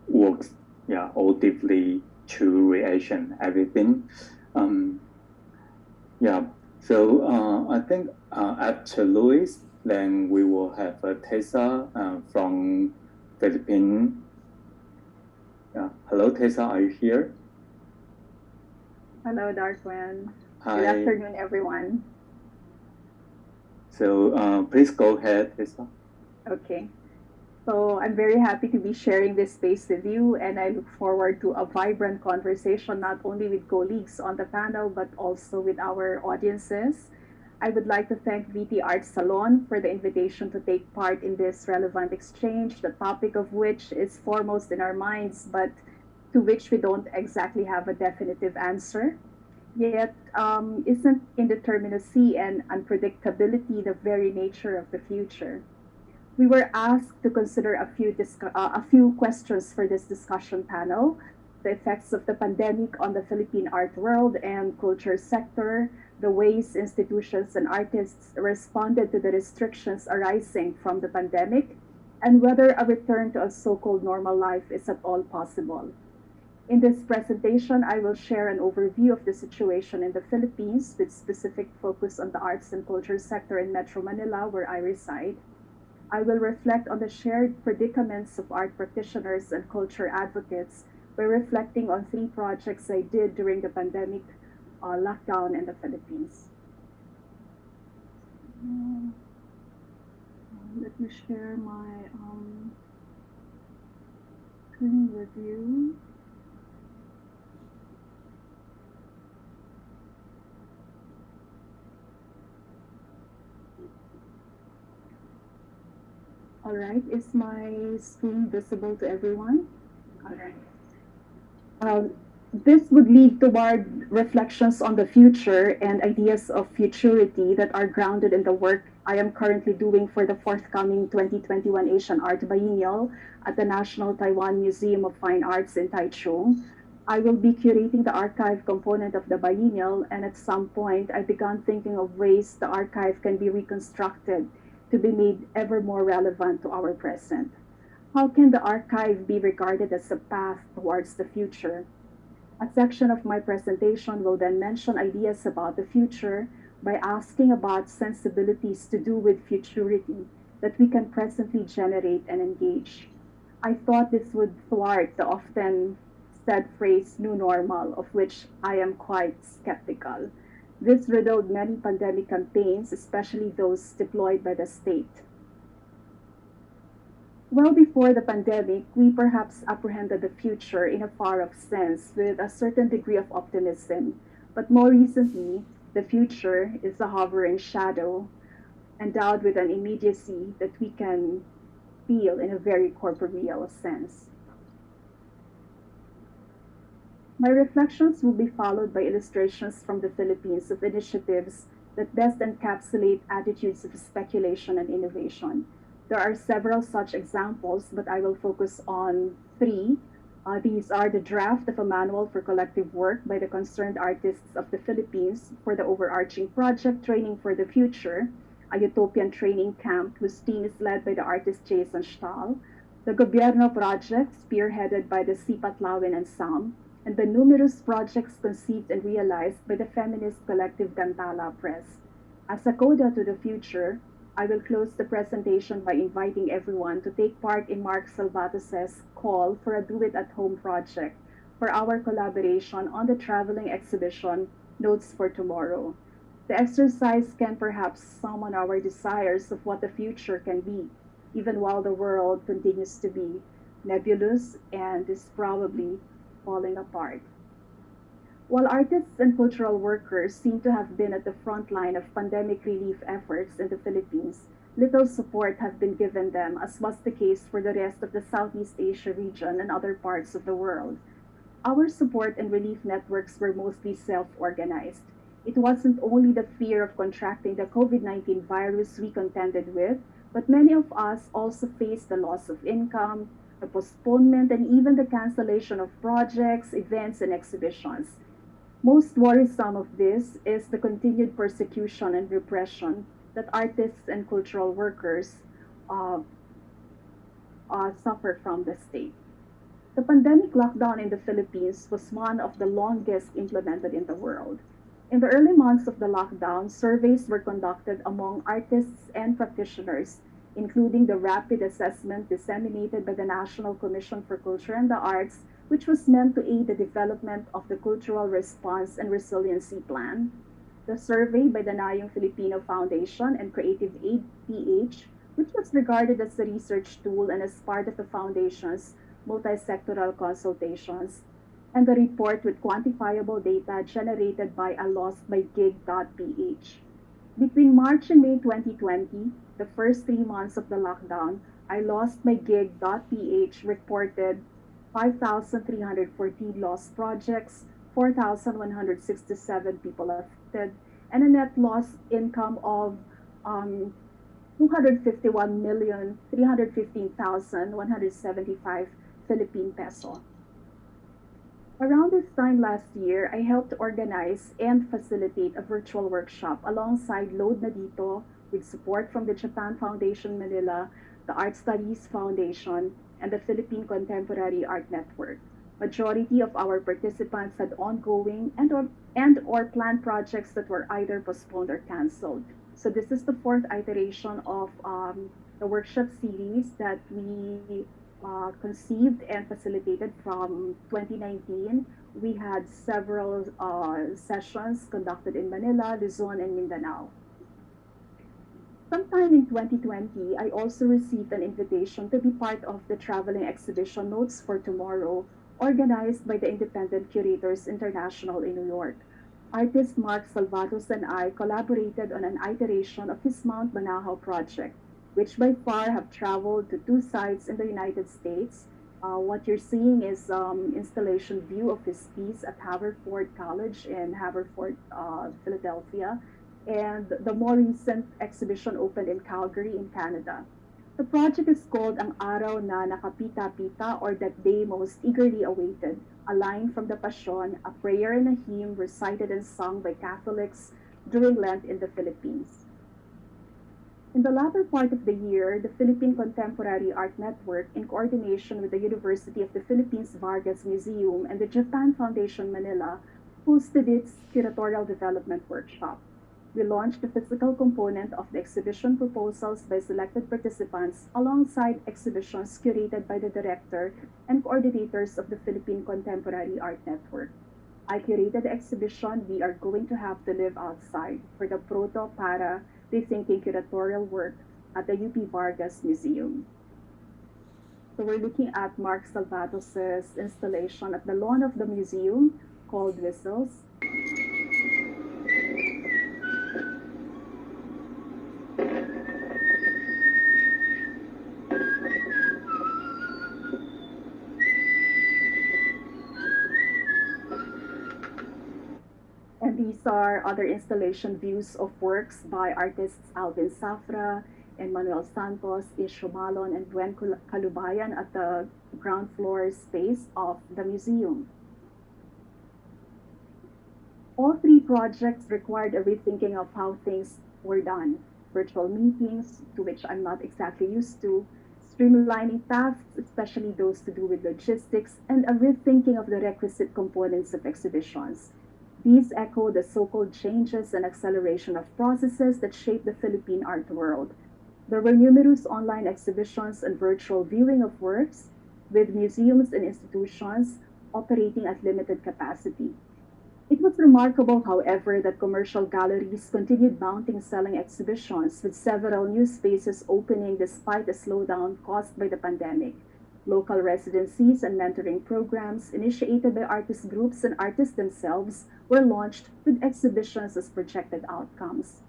works, yeah, all deeply to reaction, everything. Yeah, so I think after Luis, then we will have Tessa from Philippines. Yeah. Hello, Tessa, are you here? Hello, Darwin. Hi. Good afternoon, everyone. So please go ahead, Lisa. Okay. So I'm very happy to be sharing this space with you, and I look forward to a vibrant conversation, not only with colleagues on the panel, but also with our audiences. I would like to thank VT Art Salon for the invitation to take part in this relevant exchange, the topic of which is foremost in our minds, but to which we don't exactly have a definitive answer. Yet, isn't indeterminacy and unpredictability the very nature of the future? We were asked to consider a few questions for this discussion panel: the effects of the pandemic on the Philippine art world and culture sector, the ways institutions and artists responded to the restrictions arising from the pandemic, and whether a return to a so-called normal life is at all possible. In this presentation, I will share an overview of the situation in the Philippines with specific focus on the arts and culture sector in Metro Manila, where I reside. I will reflect on the shared predicaments of art practitioners and culture advocates by reflecting on 3 projects I did during the pandemic lockdown in the Philippines. Let me share my screen with you. All right, is my screen visible to everyone? All right. This would lead toward reflections on the future and ideas of futurity that are grounded in the work I am currently doing for the forthcoming 2021 Asian Art Biennial at the National Taiwan Museum of Fine Arts in Taichung. I will be curating the archive component of the biennial, and at some point, I began thinking of ways the archive can be reconstructed to be made ever more relevant to our present. How can the archive be regarded as a path towards the future? A section of my presentation will then mention ideas about the future by asking about sensibilities to do with futurity that we can presently generate and engage. I thought this would thwart the often said phrase new normal, of which I am quite skeptical. This riddled many pandemic campaigns, especially those deployed by the state. Well before the pandemic, we perhaps apprehended the future in a far-off sense with a certain degree of optimism. But more recently, the future is a hovering shadow, endowed with an immediacy that we can feel in a very corporeal sense. My reflections will be followed by illustrations from the Philippines of initiatives that best encapsulate attitudes of speculation and innovation. There are several such examples, but I will focus on 3. These are the draft of a manual for collective work by the concerned artists of the Philippines for the overarching project Training for the Future, a utopian training camp whose team is led by the artist Jason Stahl, the Gobierno project spearheaded by the Sipatlawin and Sam, and the numerous projects conceived and realized by the feminist collective Gantala Press. As a coda to the future, I will close the presentation by inviting everyone to take part in Mark Salvatos's call for a do-it-at-home project for our collaboration on the traveling exhibition Notes for Tomorrow. The exercise can perhaps summon our desires of what the future can be, even while the world continues to be nebulous and is probably falling apart. While artists and cultural workers seem to have been at the front line of pandemic relief efforts in the Philippines, little support has been given them, as was the case for the rest of the Southeast Asia region and other parts of the world. Our support and relief networks were mostly self-organized. It wasn't only the fear of contracting the COVID-19 virus we contended with, but many of us also faced the loss of income, the postponement, and even the cancellation of projects, events, and exhibitions. Most worrisome of this is the continued persecution and repression that artists and cultural workers suffer from the state. The pandemic lockdown in the Philippines was one of the longest implemented in the world. In the early months of the lockdown, surveys were conducted among artists and practitioners, including the rapid assessment disseminated by the National Commission for Culture and the Arts which was meant to aid the development of the Cultural Response and Resiliency Plan. The survey by the Nayong Filipino Foundation and Creative Aid PH, which was regarded as a research tool and as part of the Foundation's multi-sectoral consultations, and the report with quantifiable data generated by a lostbygig.ph. Between March and May 2020, the first 3 months of the lockdown, ilostmygig.ph reported 5,314 lost projects, 4,167 people affected, and a net loss income of 251,315,175 Philippine peso. Around this time last year, I helped organize and facilitate a virtual workshop alongside Load Na Dito with support from the Japan Foundation Manila, the Art Studies Foundation, and the Philippine Contemporary Art Network. Majority of our participants had ongoing and or planned projects that were either postponed or canceled. So this is the 4th iteration of the workshop series that we conceived and facilitated from 2019. We had several sessions conducted in Manila, Luzon, and Mindanao. Sometime in 2020, I also received an invitation to be part of the traveling exhibition Notes for Tomorrow, organized by the Independent Curators International in New York. Artist Mark Salvados and I collaborated on an iteration of his Mount Banahaw project, which by far have traveled to 2 sites in the United States. What you're seeing is installation view of his piece at Haverford College in Haverford, Philadelphia, and the more recent exhibition opened in Calgary in Canada. The project is called Ang Araw na Nakapita-Pita, or That Day Most Eagerly Awaited, a line from the Passion, a prayer and a hymn recited and sung by Catholics during Lent in the Philippines. In the latter part of the year, the Philippine Contemporary Art Network, in coordination with the University of the Philippines Vargas Museum and the Japan Foundation Manila, hosted its curatorial development workshop. We launched the physical component of the exhibition proposals by selected participants alongside exhibitions curated by the director and coordinators of the Philippine Contemporary Art Network. I curated the exhibition We Are Going to Have to Live Outside for the Proto-Para Rethinking curatorial work at the UP Vargas Museum. So we're looking at Mark Salvados' installation at the lawn of the museum called Whistles. And these are other installation views of works by artists Alvin Safra and Manuel Santos, Isho Malon, and Gwen Kalubayan at the ground floor space of the museum. All 3 projects required a rethinking of how things were done. Virtual meetings, to which I'm not exactly used to, streamlining tasks, especially those to do with logistics, and a rethinking of the requisite components of exhibitions. These echo the so-called changes and acceleration of processes that shape the Philippine art world. There were numerous online exhibitions and virtual viewing of works, with museums and institutions operating at limited capacity. It was remarkable, however, that commercial galleries continued mounting selling exhibitions, with several new spaces opening despite a slowdown caused by the pandemic. Local residencies and mentoring programs initiated by artist groups and artists themselves were launched with exhibitions as projected outcomes.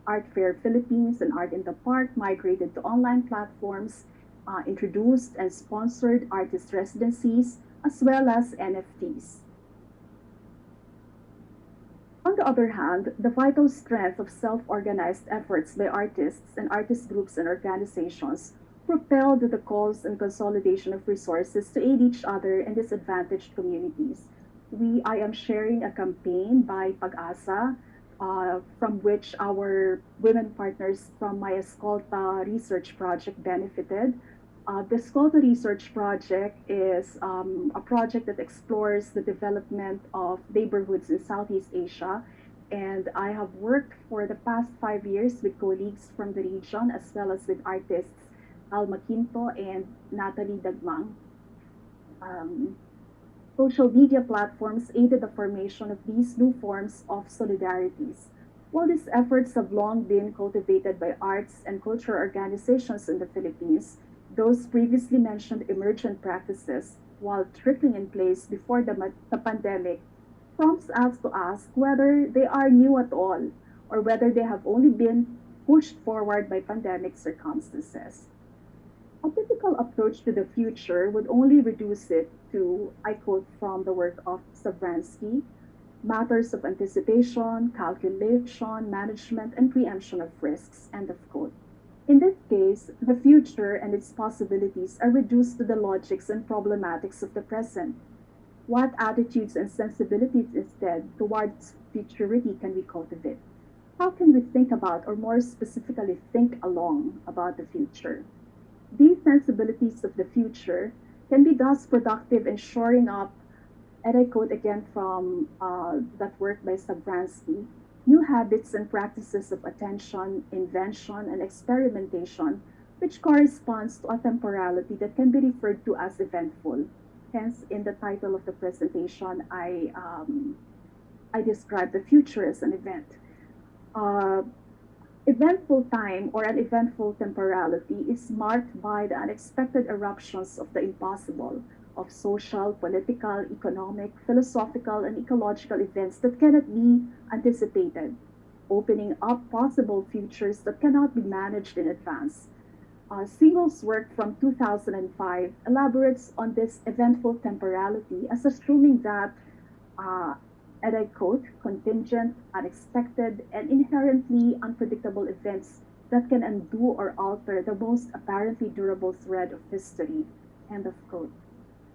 Art Fair Philippines and Art in the Park migrated to online platforms, introduced and sponsored artist residencies, as well as NFTs. On the other hand, the vital strength of self-organized efforts by artists and artist groups and organizations propelled the calls and consolidation of resources to aid each other in disadvantaged communities. I am sharing a campaign by Pag-asa, from which our women partners from my Escolta research project benefited. The Escolta research project is a project that explores the development of neighborhoods in Southeast Asia, and I have worked for the past 5 years with colleagues from the region as well as with artists Alma Quinto and Natalie Dagmang. Social media platforms aided the formation of these new forms of solidarities. While these efforts have long been cultivated by arts and cultural organizations in the Philippines, those previously mentioned emergent practices, while trickling in place before the pandemic, prompts us to ask whether they are new at all or whether they have only been pushed forward by pandemic circumstances. A typical approach to the future would only reduce it to, I quote from the work of Savransky, matters of anticipation, calculation, management, and preemption of risks, end of quote. In this case, the future and its possibilities are reduced to the logics and problematics of the present. What attitudes and sensibilities instead towards futurity can we cultivate? How can we think about, or more specifically, think along about the future? These sensibilities of the future can be thus productive in shoring up, and I quote again from that work by Savransky, new habits and practices of attention, invention, and experimentation, which corresponds to a temporality that can be referred to as eventful. Hence, in the title of the presentation, I describe the future as an event. Uh, Eventful time or an eventful temporality is marked by the unexpected eruptions of the impossible, of social, political, economic, philosophical, and ecological events that cannot be anticipated, opening up possible futures that cannot be managed in advance. Siegel's work from 2005 elaborates on this eventful temporality as assuming that and I quote, contingent, unexpected, and inherently unpredictable events that can undo or alter the most apparently durable thread of history, end of quote.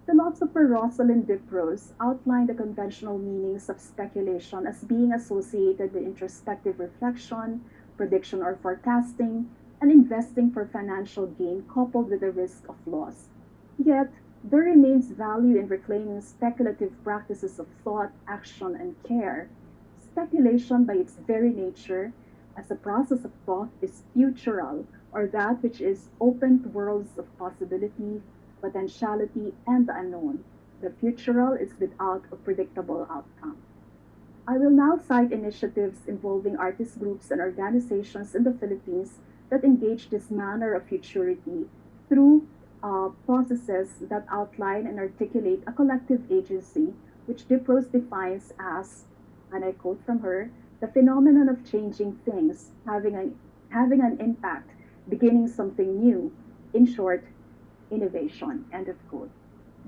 Philosopher Rosalind Diprose outlined the conventional meanings of speculation as being associated with introspective reflection, prediction or forecasting, and investing for financial gain coupled with the risk of loss. Yet, there remains value in reclaiming speculative practices of thought, action, and care. Speculation, by its very nature, as a process of thought, is futural, or that which is open to worlds of possibility, potentiality, and the unknown. The futural is without a predictable outcome. I will now cite initiatives involving artist groups and organizations in the Philippines that engage this manner of futurity through processes that outline and articulate a collective agency, which Diprose defines as, and I quote from her, the phenomenon of changing things, having an impact, beginning something new, in short, innovation, end of quote.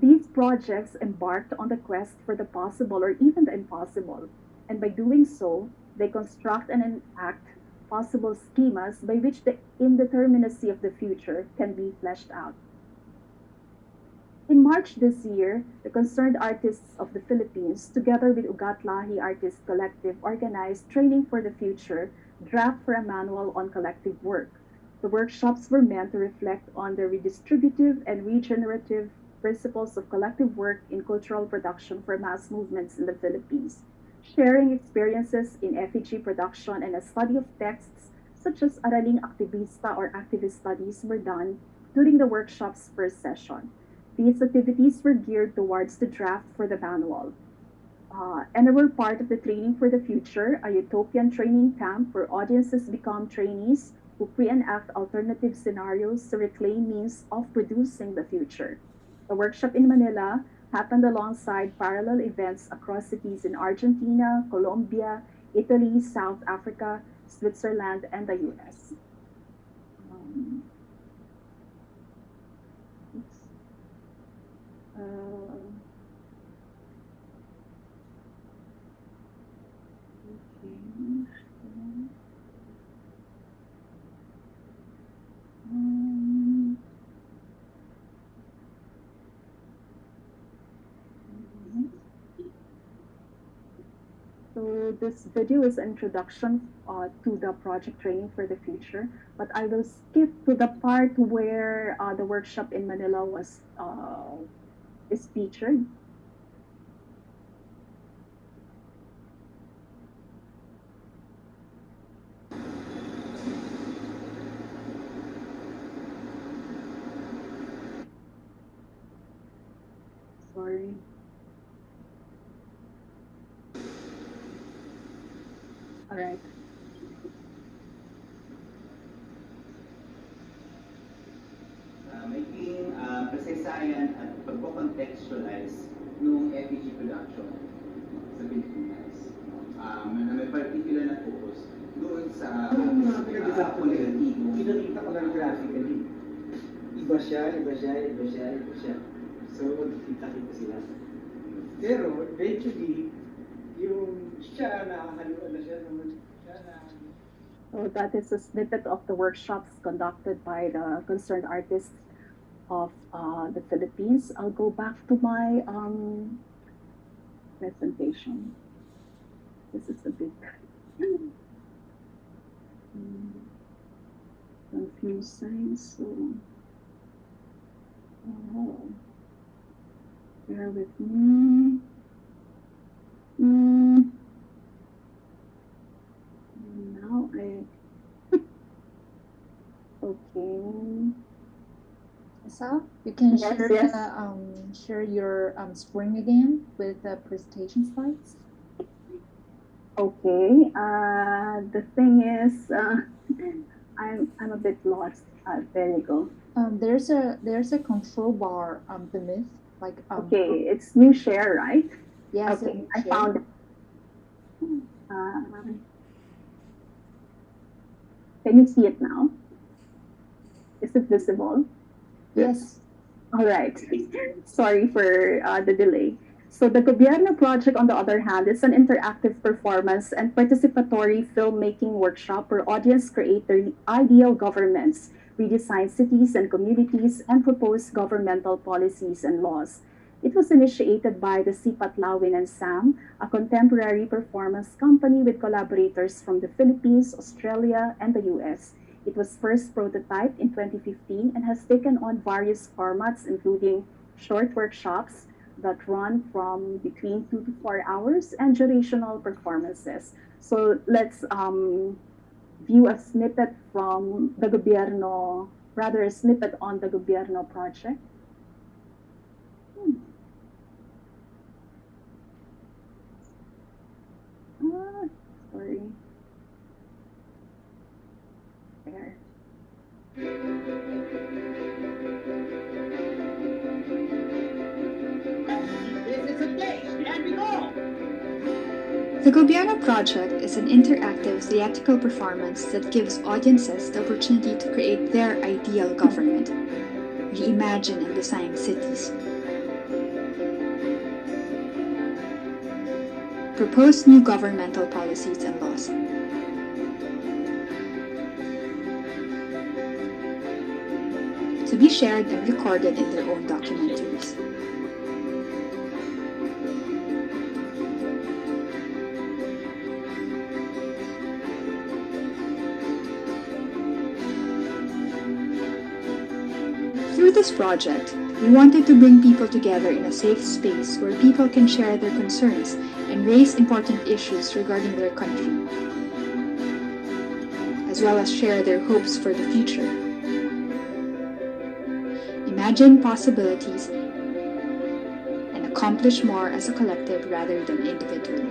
These projects embarked on the quest for the possible or even the impossible, and by doing so, they construct and enact possible schemas by which the indeterminacy of the future can be fleshed out. In March this year, the concerned artists of the Philippines, together with Ugat Lahi Artist Collective, organized Training for the Future, Draft for a Manual on Collective Work. The workshops were meant to reflect on the redistributive and regenerative principles of collective work in cultural production for mass movements in the Philippines, sharing experiences in effigy production and a study of texts such as Araling Aktivista or activist studies were done during the workshop's first session. These activities were geared towards the draft for the manual. And they were part of the Training for the Future, a utopian training camp where audiences become trainees who pre-enact alternative scenarios to reclaim means of producing the future. The workshop in Manila happened alongside parallel events across cities in Argentina, Colombia, Italy, South Africa, Switzerland, and the US. So this video is an introduction to the project Training for the Future, but I will skip to the part where the workshop in Manila is featured. Sorry. Right. Making kasaysayan at pagko-contextualize ng FPG production sa Pilipinas. Na may particular na focus doon sa quality. Pinakita ko lang graphically. Iba siya. So, magkikita-kita sila. Pero, eventually, yung siya nakahaluan na siya naman. So that is a snippet of the workshops conducted by the concerned artists of the Philippines. I'll go back to my presentation. This is a bit confusing, so bear with me. Now okay. So you can Yes, share yes. Share your screen again with the presentation slides. Okay. The thing is, I'm a bit lost. There you go. There's a control bar beneath, like Okay, it's new share, right? yes, Okay, and I share. found it. Can you see it now? Is it visible? Yes. All right. Sorry for the delay. So the Gobierno project, on the other hand, is an interactive performance and participatory filmmaking workshop where audience create their ideal governments, redesign cities and communities, and propose governmental policies and laws. It was initiated by the Sipat Lawin and Sam, a contemporary performance company with collaborators from the Philippines, Australia, and the US. It was first prototyped in 2015 and has taken on various formats, including short workshops that run from between 2 to 4 hours and durational performances. So let's view a snippet from the Gobierno, rather a snippet on the Gobierno project. Sorry. There. The Gobierno Project is an interactive theatrical performance that gives audiences the opportunity to create their ideal government, reimagine and design cities, propose new governmental policies and laws, to be shared and recorded in their own documentaries. Through this project, we wanted to bring people together in a safe space where people can share their concerns and raise important issues regarding their country, as well as share their hopes for the future. Imagine possibilities and accomplish more as a collective rather than individually.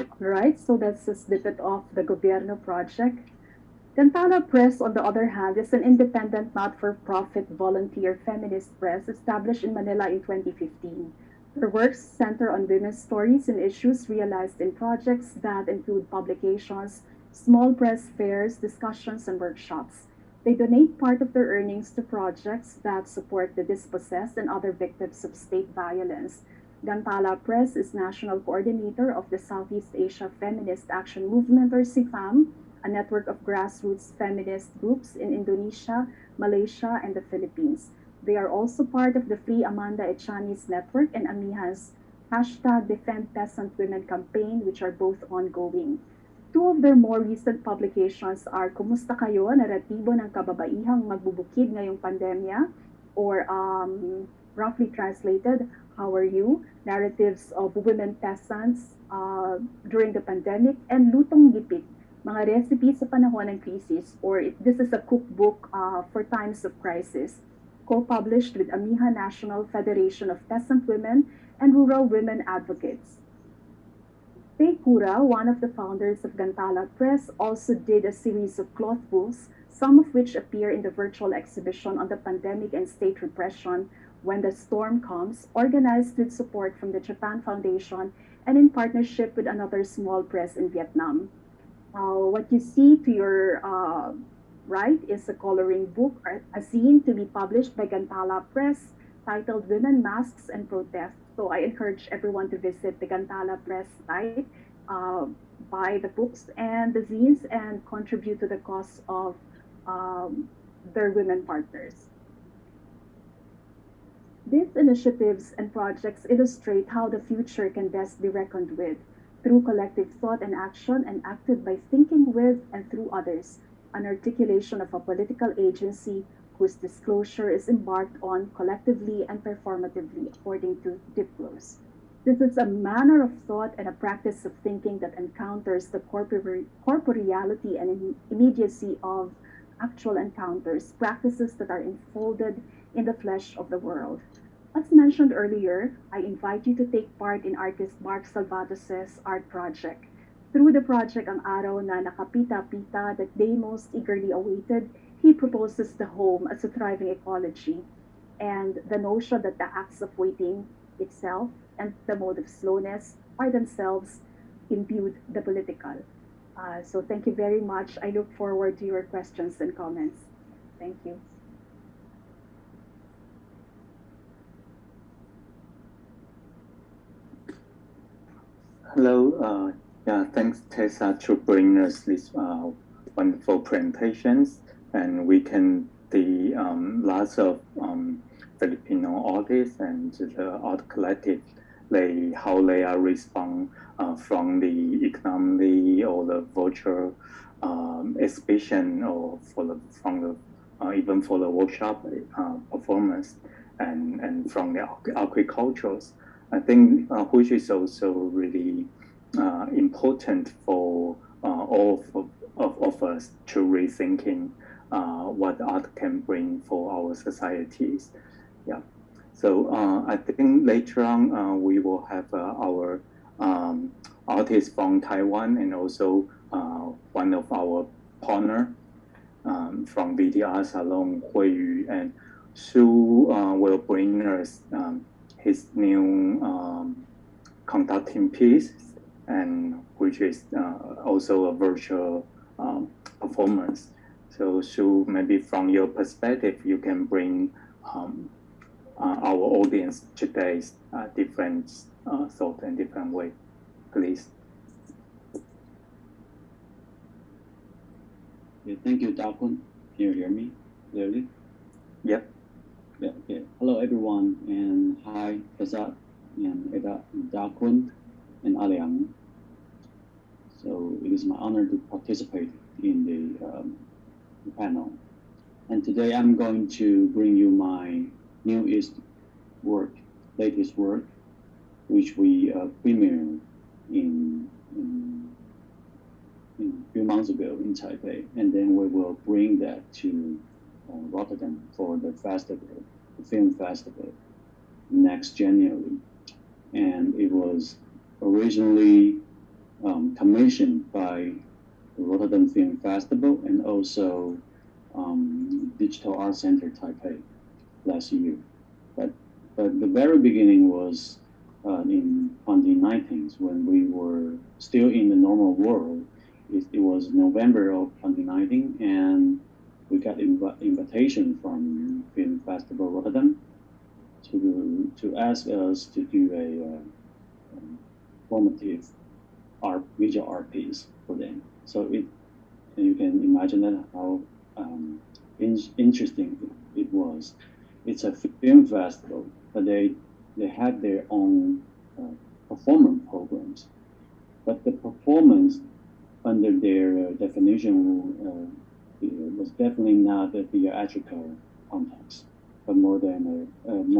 All right, so that's a snippet of the Gobierno project. Gantala Press, on the other hand, is an independent, not-for-profit, volunteer feminist press established in Manila in 2015. Their works center on women's stories and issues realized in projects that include publications, small press fairs, discussions, and workshops. They donate part of their earnings to projects that support the dispossessed and other victims of state violence. Gantala Press is national coordinator of the Southeast Asia Feminist Action Movement, or CFAM, a network of grassroots feminist groups in Indonesia, Malaysia, and the Philippines. They are also part of the Free Amanda Echani's network and Amiha's #Defend Peasant Women campaign, which are both ongoing. Two of their more recent publications are Kumusta Kayo? Naratibo ng Kababaihang Magbubukid Ngayong Pandemya, or roughly translated, How Are You? Narratives of Women Peasants during the pandemic, and Lutong Gipit, Mga Recipes sa Panahon ng Krisis, or this is a cookbook for times of crisis, co-published with Amiha National Federation of Peasant Women and rural women advocates. Faye Cura, one of the founders of Gantala Press, also did a series of cloth books, some of which appear in the virtual exhibition on the pandemic and state repression when the storm comes, organized with support from the Japan Foundation and in partnership with another small press in Vietnam. What you see to your right is a coloring book, a zine to be published by Gantala Press titled Women, Masks, and Protest. So I encourage everyone to visit the Gantala Press site, buy the books and the zines, and contribute to the cause of their women partners. These initiatives and projects illustrate how the future can best be reckoned with through collective thought and action, and acted by thinking with and through others, an articulation of a political agency whose disclosure is embarked on collectively and performatively according to DIPLOS. This is a manner of thought and a practice of thinking that encounters the corporeality and immediacy of actual encounters, practices that are enfolded in the flesh of the world. As mentioned earlier, I invite you to take part in artist Mark Salvatos's art project. Through the project Ang Araw na Nakapita-Pita that they most eagerly awaited, he proposes the home as a thriving ecology, and the notion that the acts of waiting itself and the mode of slowness are themselves imbued the political. So thank you very much. I look forward to your questions and comments. Thank you. Hello, thanks Tessa to bring us these wonderful presentations, and we can see lots of Filipino artists and the art collective, how they are respond from the economy or the virtual exhibition, or even for the workshop performance, and from the agricultures. I think which is also really important for all of us to rethinking what art can bring for our societies. Yeah. So I think later on we will have our artists from Taiwan, and also one of our partner from VTR Salon, Hui Yu, and Su will bring us his new conducting piece, and which is also a virtual performance. So Su, maybe from your perspective, you can bring our audience today's different thought and different way, please. Yeah, thank you, Dakun. Can you hear me clearly? Yep. Yeah, okay. Hello, everyone, and hi, Prasad, and Dakun, and Aliang. So it is my honor to participate in the panel. And today I'm going to bring you my latest work, which we premiered in a few months ago in Taipei, and then we will bring that to Rotterdam for the festival, the film festival, next January. And it was originally commissioned by the Rotterdam Film Festival and also Digital Art Center Taipei last year. But the very beginning was in 2019, when we were still in the normal world. It was November of 2019, and we got invitation from Film Festival Rotterdam to ask us to do a formative visual art piece for them. So you can imagine that how interesting it was. It's a film festival, but they had their own performance programs. But the performance, under their definition, was definitely not a theatrical context, but more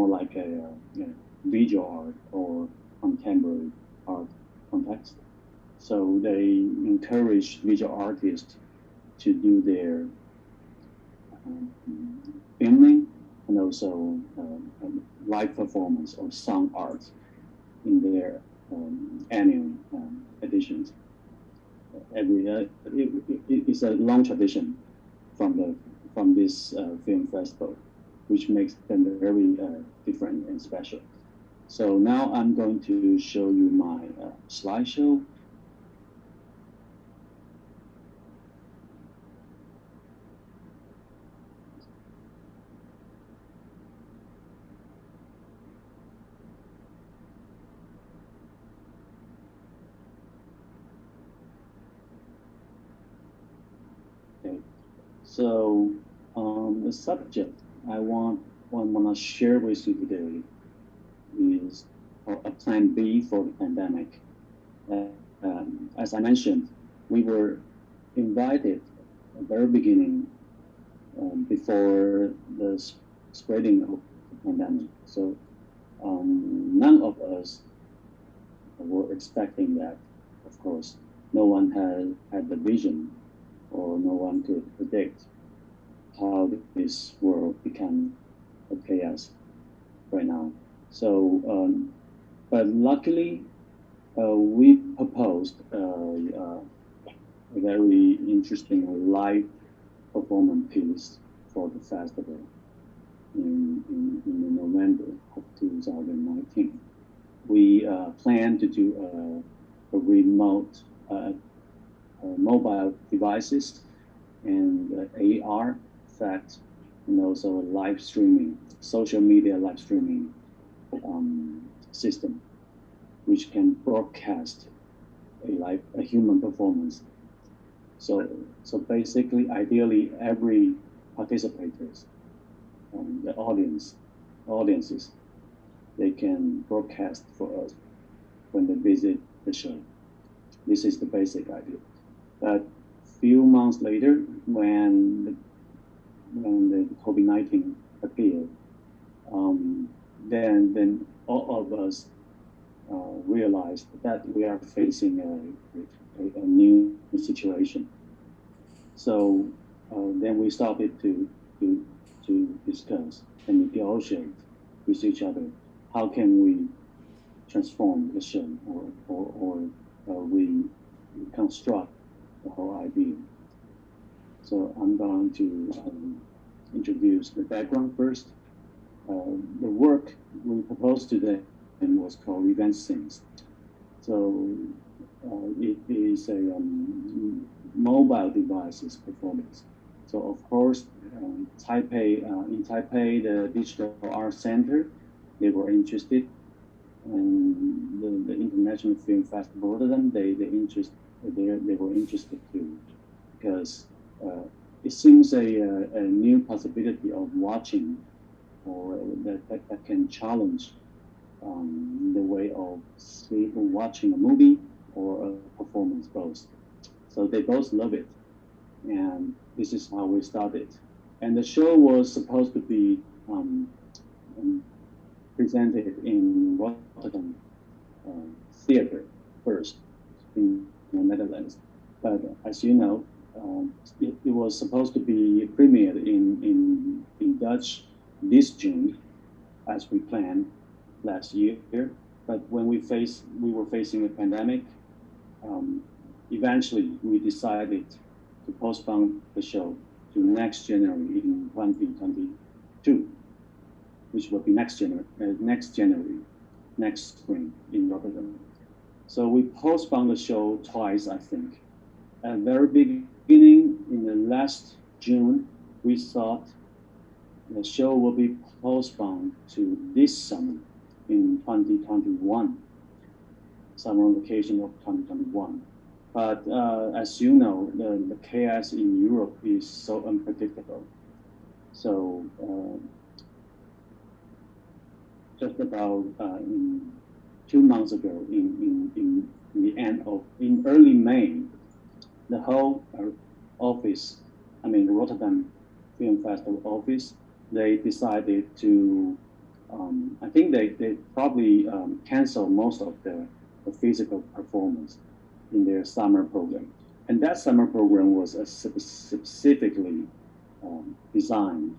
like a visual art or contemporary art context. So they encouraged visual artists to do their filming and also live performance or sound art in their annual editions. It's a long tradition from this film festival, which makes them very different and special. So now I'm going to show you my slideshow. So the subject I want to share with you today is a plan B for the pandemic. As I mentioned, we were invited at the very beginning before the spreading of the pandemic. So none of us were expecting that, of course. No one had the vision, or no one could predict how this world became a chaos right now. So, but luckily, we proposed a very interesting live performance piece for the festival in November of 2019. We plan to do a remote mobile devices and AR effect, and also a live streaming, social media live streaming system, which can broadcast a human performance. So basically, ideally, every participators, the audiences, they can broadcast for us when they visit the show. This is the basic idea. But few months later, when the COVID-19 appeared, then all of us realized that we are facing a new situation. So then we started to discuss and negotiate with each other. How can we transform the show, or we construct the whole idea? So I'm going to introduce the background first. The work we proposed today was called Revenge Scenes. So it is a mobile devices performance. So of course, in Taipei, the Digital Art Center, they were interested, and the International Film Festival, they were interested too, because it seems a new possibility of watching, or that can challenge the way of watching a movie or a performance both. So they both love it, and this is how we started. And the show was supposed to be presented in Rotterdam theater first in the Netherlands, but as you know, it was supposed to be premiered in Dutch this June, as we planned last year. But when we were facing a pandemic, eventually we decided to postpone the show to next January in 2022, which will be next January, next spring in Rotterdam. So we postponed the show twice, I think. At the very beginning, in the last June, we thought the show will be postponed to this summer in 2021, summer vacation of 2021. But as you know, the chaos in Europe is so unpredictable. So just about 2 months ago, in early May, the whole office, the Rotterdam Film Festival office, they decided to, I think they probably canceled most of the physical performance in their summer program. And that summer program was specifically designed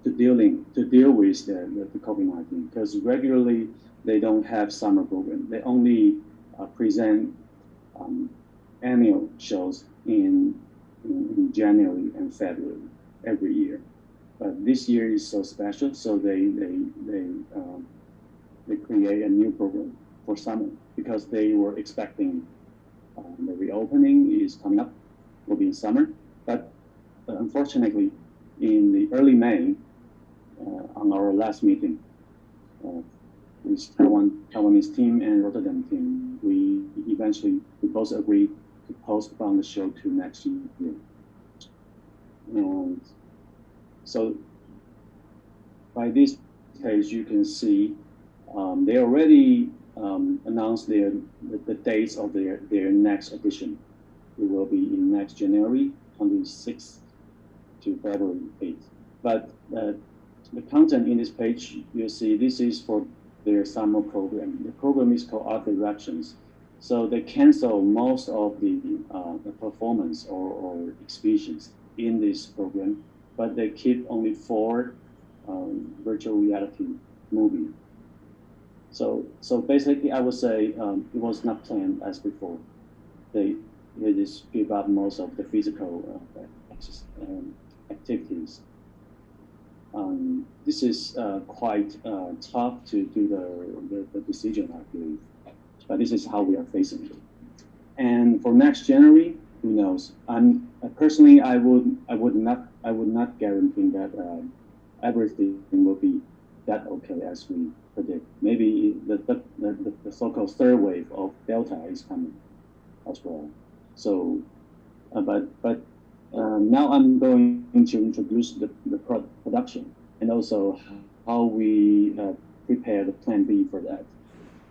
to deal with the COVID-19, because regularly they don't have summer program. They only present annual shows in January and February every year. But this year is so special, so they create a new program for summer because they were expecting the reopening is coming up, will be in summer. But unfortunately, in the early May, on our last meeting, with Taiwanese team and Rotterdam team, we both agreed to postpone the show to next year. And so by this page, you can see they already announced the dates of their next edition. It will be in next January 26th to February 8th. But the content in this page, you'll see this is for their summer program. The program is called Art Directions. So they cancel most of the performance or exhibitions in this program, but they keep only 4 virtual reality movies. So basically, I would say it was not planned as before. They just give up most of the physical activities. This is quite tough to do the decision, I believe. But this is how we are facing it. And for next January, who knows? Personally, I would not guarantee that everything will be that okay as we predict. Maybe the so-called third wave of Delta is coming as well. So, but now I'm going to introduce the production and also how we prepare the plan B for that.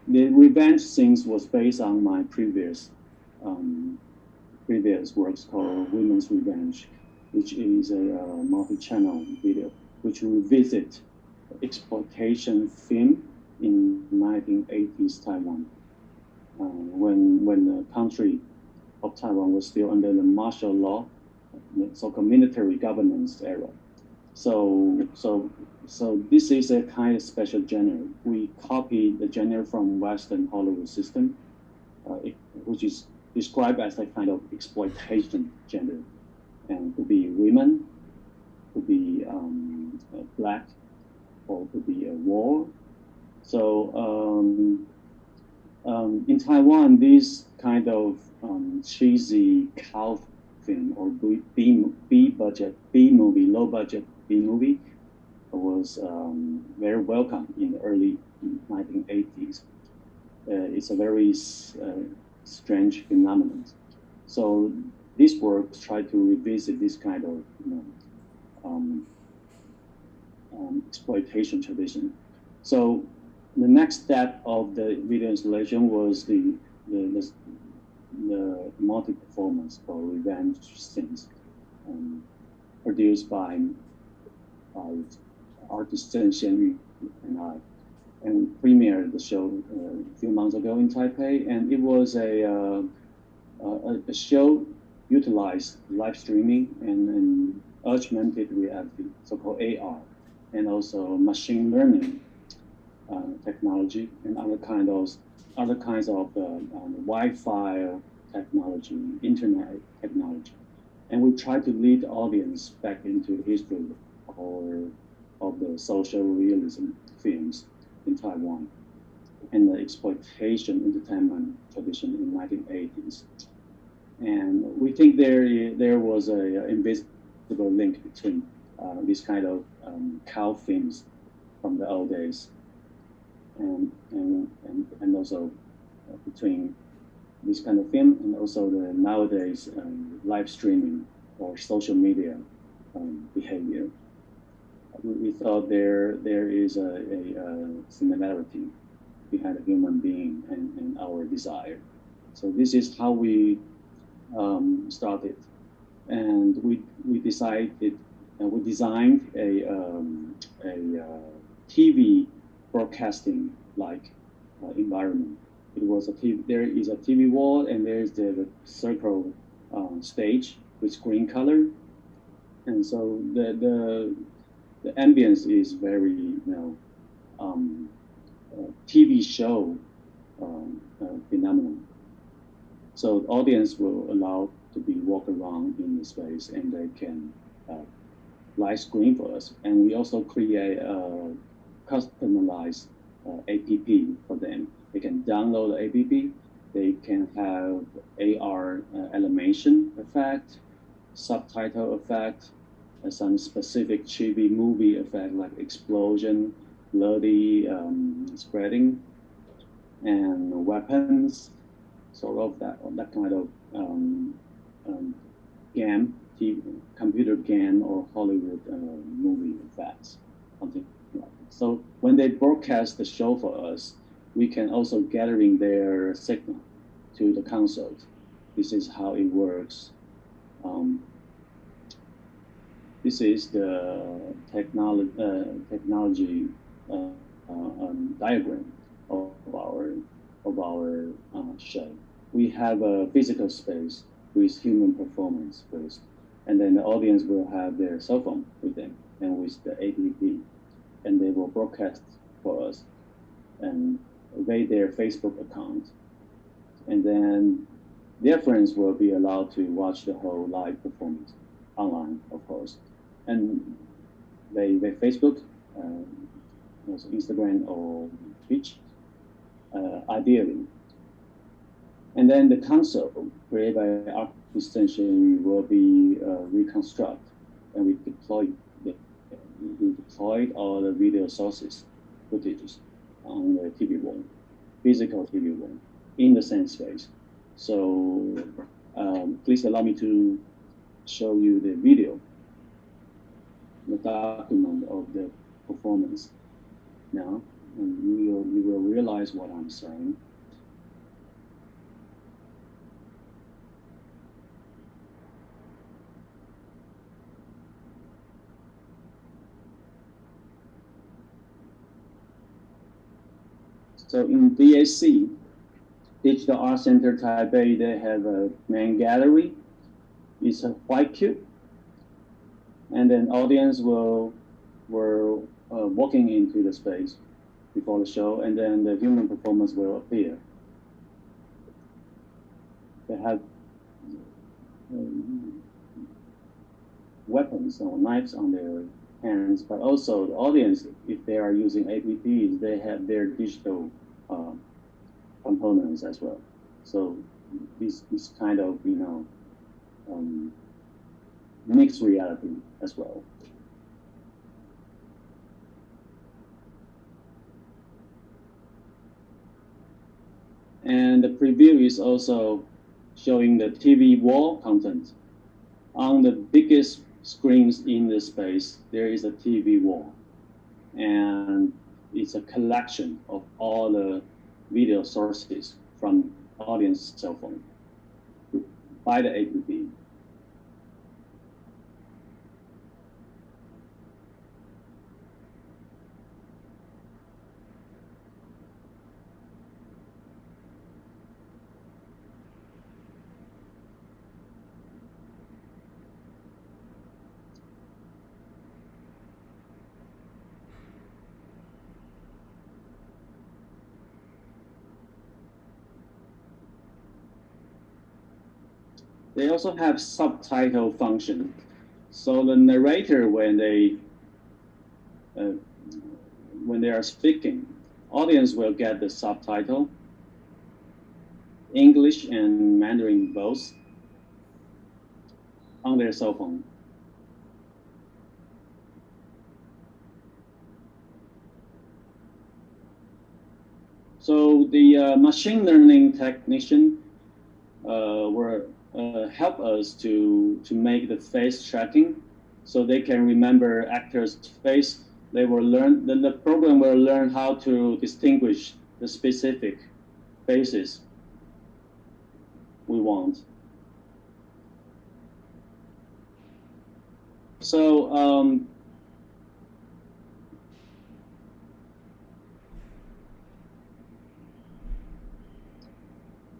The revenge scenes was based on my previous works called Women's Revenge, which is a multi-channel video, which revisit exploitation film in 1980s Taiwan, when the country of Taiwan was still under the martial law, the so-called military governance era. So this is a kind of special genre. We copied the genre from Western Hollywood system, which is described as a kind of exploitation genre, and could be women, could be black, or could be a war. So in Taiwan, this kind of cheesy cow film or B-budget B-movie, low-budget B-movie was very welcome in the early 1980s. It's a very strange phenomenon. So these works try to revisit this kind of exploitation tradition. So the next step of the video installation was the multi-performance for revenge scenes, produced by artist Chen Xianyu and I, and we premiered the show a few months ago in Taipei, and it was a show utilized live streaming and augmented reality, so-called AR, and also machine learning technology and other kinds of Wi-Fi technology, internet technology, and we try to lead the audience back into history of the social realism films in Taiwan and the exploitation entertainment tradition in the 1980s. And we think there was an invisible link between this kind of cow films from the old days and also between this kind of film and also the nowadays live streaming or social media behavior. We thought there is a similarity behind a human being and our desire. So this is how we started, and we decided we designed a TV broadcasting like environment. It was there is a TV wall, and there is the circle stage with green color, and so the ambience is very TV show phenomenon. So the audience will allow to be walk around in the space, and they can live screen for us. And we also create a customized app for them. They can download the app. They can have AR animation effect, subtitle effect, some specific TV movie effect like explosion, bloody spreading, and weapons, sort of that kind of game, TV, computer game or Hollywood movie effects, something like that. So when they broadcast the show for us, we can also gathering their signal to the console. This is how it works. This is the technology diagram of our show. We have a physical space with human performance first, and then the audience will have their cell phone with them and with the app, and they will broadcast for us and raid their Facebook account, and then their friends will be allowed to watch the whole live performance online, of course. And they Facebook, also Instagram or Twitch, ideally. And then the console created by our extension will be reconstructed, and we deployed all the video sources, footages on the TV wall, physical TV wall, in the same space. So please allow me to show you the video, the document of the performance now, and you will realize what I'm saying. So in DAC, Digital Art Center Taipei, they have a main gallery. It's a white cube, and then audience were walking into the space before the show, and then the human performance will appear. They have weapons or knives on their hands, but also the audience, if they are using apps, they have their digital components as well. So this kind of, mixed reality as well. And the preview is also showing the TV wall content. On the biggest screens in the space, there is a TV wall. And it's a collection of all the video sources from audience cell phone by the app. They also have subtitle function. So the narrator, when they are speaking, audience will get the subtitle, English and Mandarin both, on their cell phone. So the machine learning technician help us to make the face tracking, so they can remember actors' face. They will learn, the program will learn how to distinguish the specific faces we want.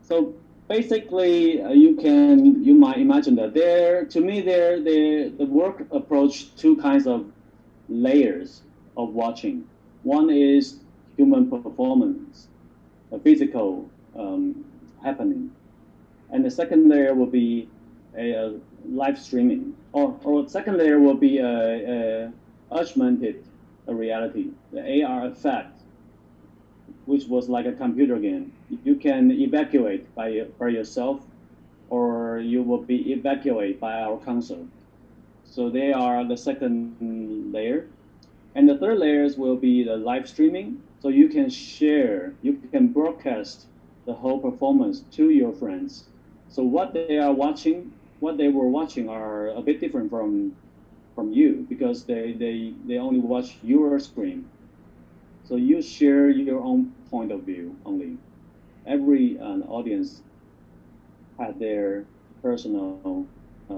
So basically, you might imagine that the work approach two kinds of layers of watching. One is human performance, a physical happening. And the second layer will be a live streaming, or second layer will be a augmented reality, the AR effect, which was like a computer game. You can evacuate by yourself, or you will be evacuated by our console. So they are the second layer. And the third layers will be the live streaming. So you can share, you can broadcast the whole performance to your friends. So what they are watching, what they were watching are a bit different from you, because they only watch your screen. So you share your own point of view only. Every audience had their personal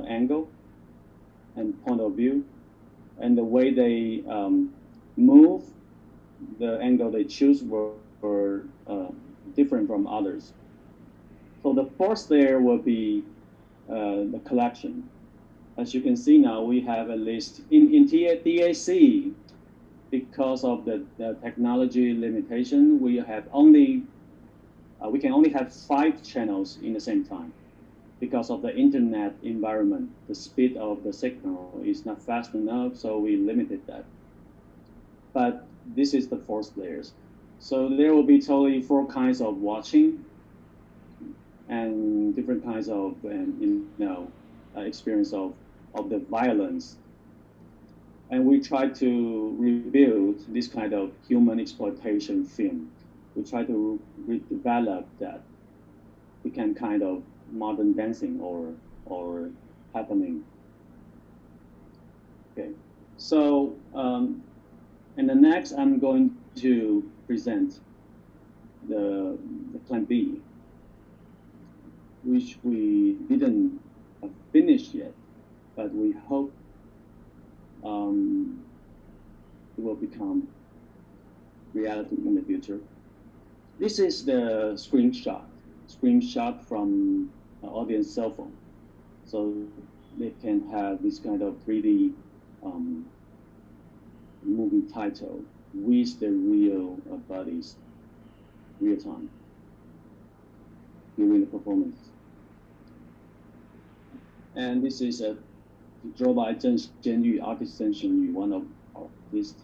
angle and point of view, and the way they move, the angle they choose were different from others. So the fourth layer will be the collection. As you can see now, we have at least in DAC, because of the technology limitation, we can only have 5 channels in the same time. Because of the internet environment, the speed of the signal is not fast enough, so we limited that. But this is the fourth layers. So there will be totally 4 kinds of watching and different kinds of experience of the violence. And we try to rebuild this kind of human exploitation film. We try to redevelop that. We can kind of modern dancing or happening. Okay, so and the next I'm going to present the Plan B, which we didn't finish yet, but we hope it will become reality in the future. This is the screenshot from an audience cell phone. So they can have this kind of 3D movie title with the real bodies, real time, during the performance. And this is a drawn by Zheng Xianyu, artist Zheng Xianyu, one of our artists.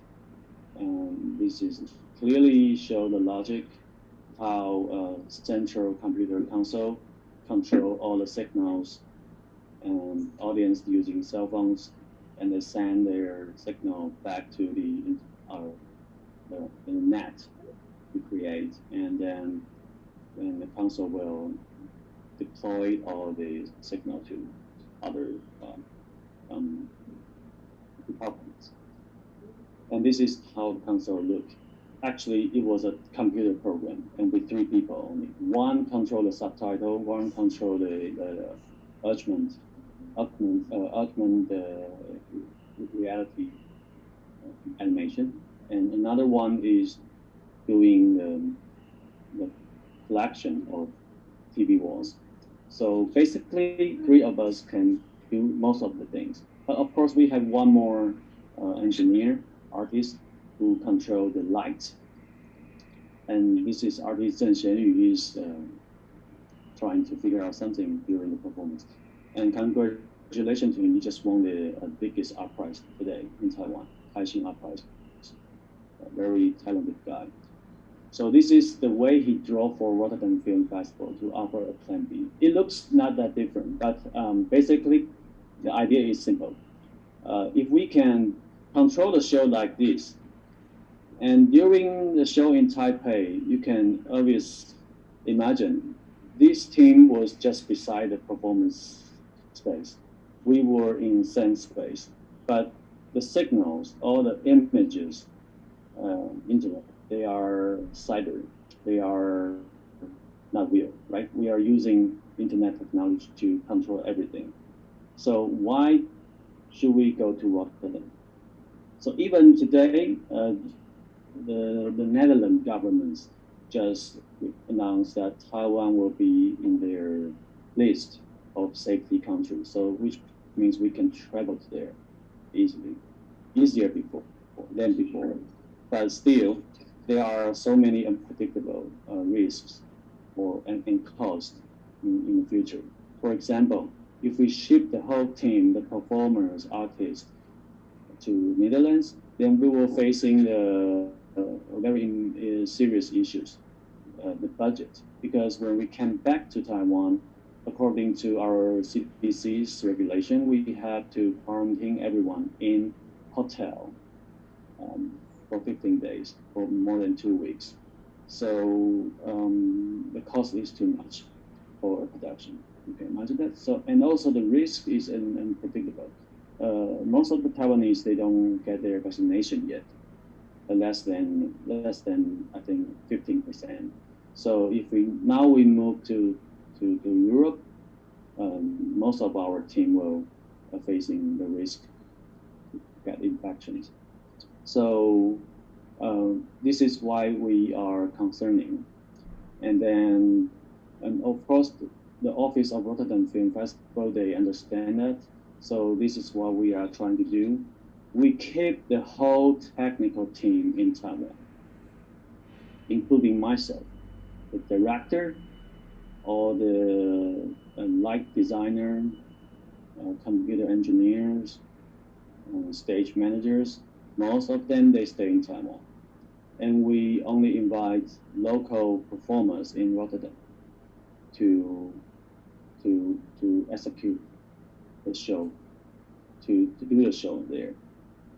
And this is clearly show the logic, how central computer console control all the signals, and audience using cell phones, and they send their signal back to the net to create, and then the console will deploy all the signal to other departments. And this is how the console looked. Actually, it was a computer program, and with 3 people only. One control the subtitle, one control the augment reality animation, and another one is doing the collection of TV walls. So basically, 3 of us can do most of the things. But of course, we have one more engineer, artist, who control the light. And this is artist Zheng Xianyu. He's trying to figure out something during the performance. And congratulations to him, he just won the biggest art prize today in Taiwan, Taixing Art Prize. A very talented guy. So this is the way he drew for Rotterdam Film Festival to offer a Plan B. It looks not that different, but basically the idea is simple. If we can control the show like this, and during the show in Taipei, you can always imagine this team was just beside the performance space. We were in same space, but the signals, all the images, internet, they are cited. They are not real, right? We are using internet technology to control everything. So why should we go to Rotterdam? So even today, the Netherlands government just announced that Taiwan will be in their list of safety countries. So which means we can travel there easily, easier than before. But still, there are so many unpredictable risks and costs in the future. For example, if we ship the whole team, the performers, artists, to Netherlands, then we will facing the very serious issues, the budget. Because when we came back to Taiwan, according to our CDC's regulation, we have to quarantine everyone in hotel for 15 days, for more than 2 weeks. So the cost is too much for a production. You can imagine that. So, and also the risk is unpredictable. Most of the Taiwanese, they don't get their vaccination yet, less than I think 15%. So if we move to Europe, most of our team will facing the risk to get infections. So this is why we are concerning. And of course, the Office of Rotterdam Film Festival, they understand that. So this is what we are trying to do. We keep the whole technical team in Taiwan, including myself, the director, all the light designer, computer engineers, stage managers. Most of them, they stay in Taiwan. And we only invite local performers in Rotterdam to execute the show, to do the show there.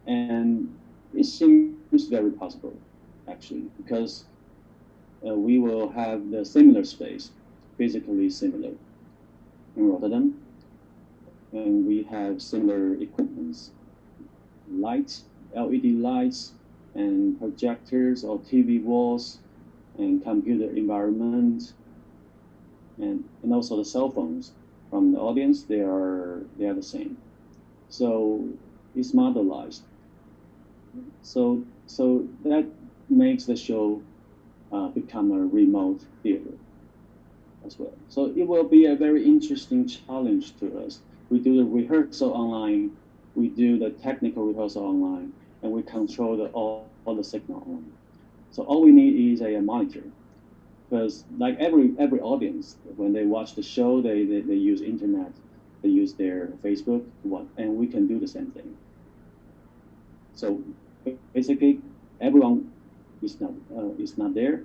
And it seems very possible, actually, because we will have the similar space, physically similar in Rotterdam. And we have similar equipments, lights, LED lights, and projectors or TV walls, and computer environment, and also the cell phones from the audience, they are the same. So it's modelized. So that makes the show become a remote theater as well. So it will be a very interesting challenge to us. We do the rehearsal online, we do the technical rehearsal online, and we control all the signal online. So all we need is a monitor. Because like every audience, when they watch the show, they use internet, they use their Facebook, and we can do the same thing. So basically, everyone is not there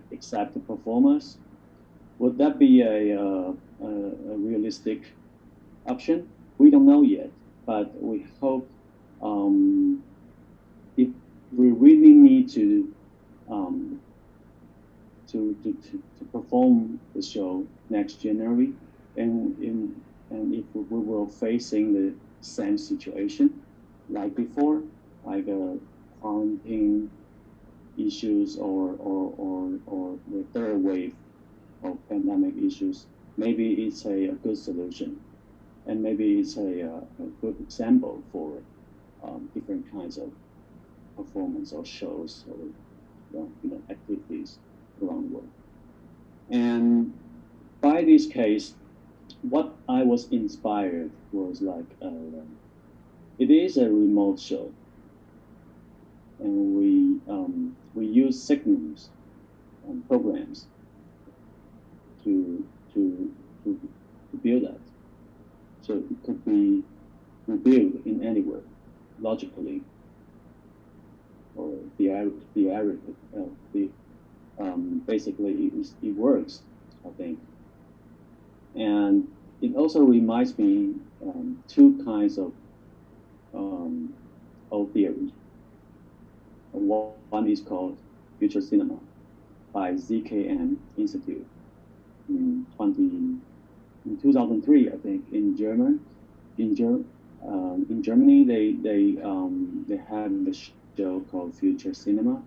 except the performers. Would that be a realistic option? We don't know yet, but we hope if we really need to perform the show next January, and if we will facing the same situation like before, like quarantine issues or the third wave of pandemic issues, maybe it's a good solution, and maybe it's a good example for different kinds of performance or shows or activities around the world. And by this case, what I was inspired was like it is a remote show, and we use signals and programs to build that. So it could be rebuilt in anywhere, logically or theoretically. Basically, it works, I think. And it also reminds me two kinds of old theory. One is called Future Cinema by ZKM Institute in 2003, I think, in Germany. In Germany, they had the show called Future Cinema,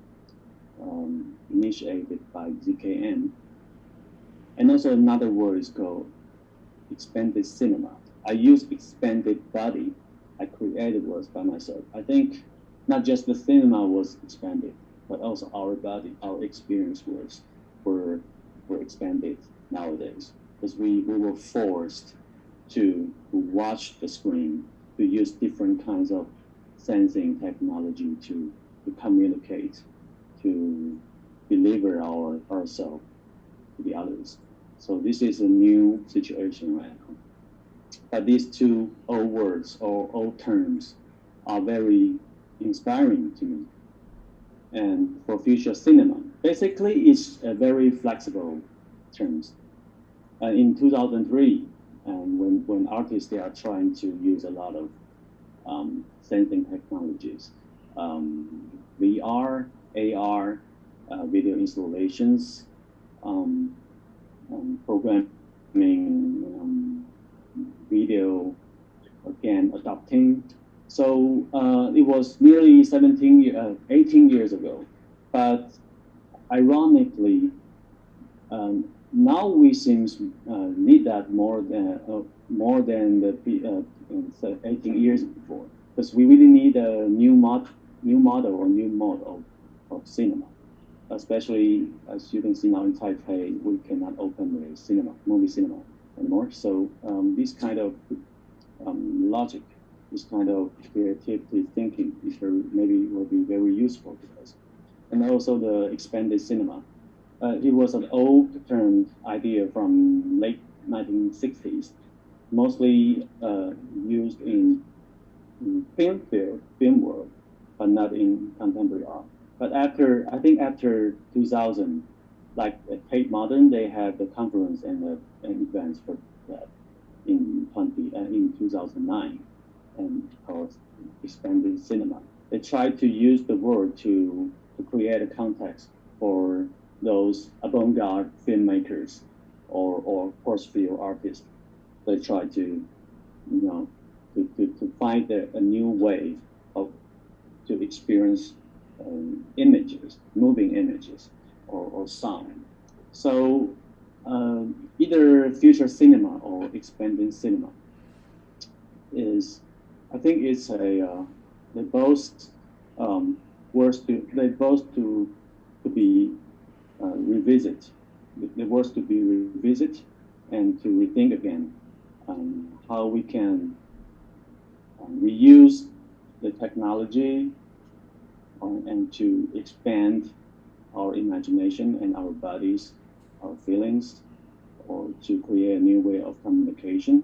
initiated by ZKM. And also another word is called expanded cinema. I use expanded body. I created words by myself. I think not just the cinema was expanded, but also our body, our experience were expanded nowadays, because we were forced to watch the screen, to use different kinds of sensing technology to communicate to deliver ourselves to the others. So this is a new situation right now. But these two old words or old terms are very inspiring to me. And for future cinema, basically it's a very flexible terms. In 2003, when artists they are trying to use a lot of sensing technologies, VR, AR, video installations, programming, video, again adopting. So it was nearly 18 years ago, but ironically, now we seems need that more than the 18 years before, because we really need a new model or new mode of cinema. Especially as you can see now in Taipei, we cannot open the movie cinema anymore. So this kind of logic, this kind of creativity thinking maybe will be very useful to us. And also the expanded cinema. It was an old term idea from late 1960s, mostly used in film world, but not in contemporary art. But after 2000, like at Tate Modern, they had the conference and events for that in 2009, and called expanded cinema. They tried to use the word to create a context for those avant-garde filmmakers or course field artists. They try to find a new way to experience images, moving images, or sound. So either future cinema or expanding cinema I think it's they both to be revisit. They worth to be revisit and to rethink again how we can reuse the technology and to expand our imagination and our bodies, our feelings, or to create a new way of communication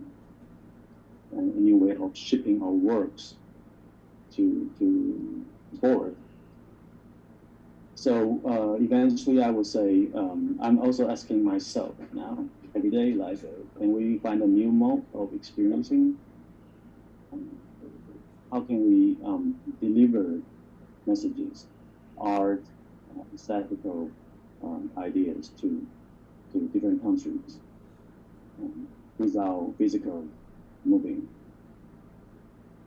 and a new way of shipping our works to forward. So eventually I would say, I'm also asking myself now, every day, like, can we find a new mode of experiencing? How can we deliver messages, art, aesthetical ideas to different countries without physical moving?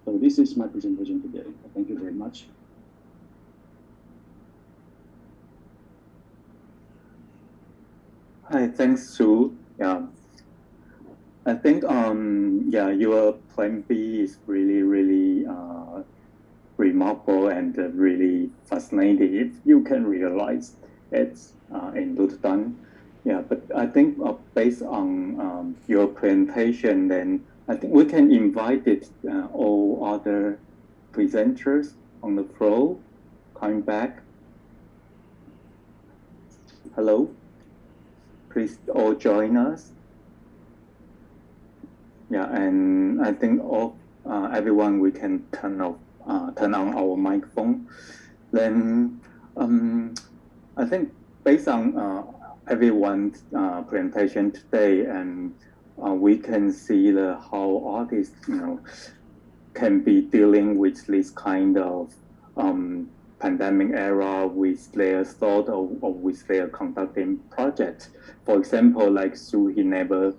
So this is my presentation today. Thank you very much. Hi, thanks, Sue. Yeah, I think your plan B is really remarkable and really fascinating if you can realize it's in Luton. Yeah, but I think based on your presentation, then I think we can invite all other presenters on the floor coming back. Hello, please all join us. Yeah, and I think everyone, we can turn on our microphone. Then I think based on everyone's presentation today, and we can see how artists can be dealing with this kind of pandemic era with their thought or with their conducting project. For example, like Sue, he never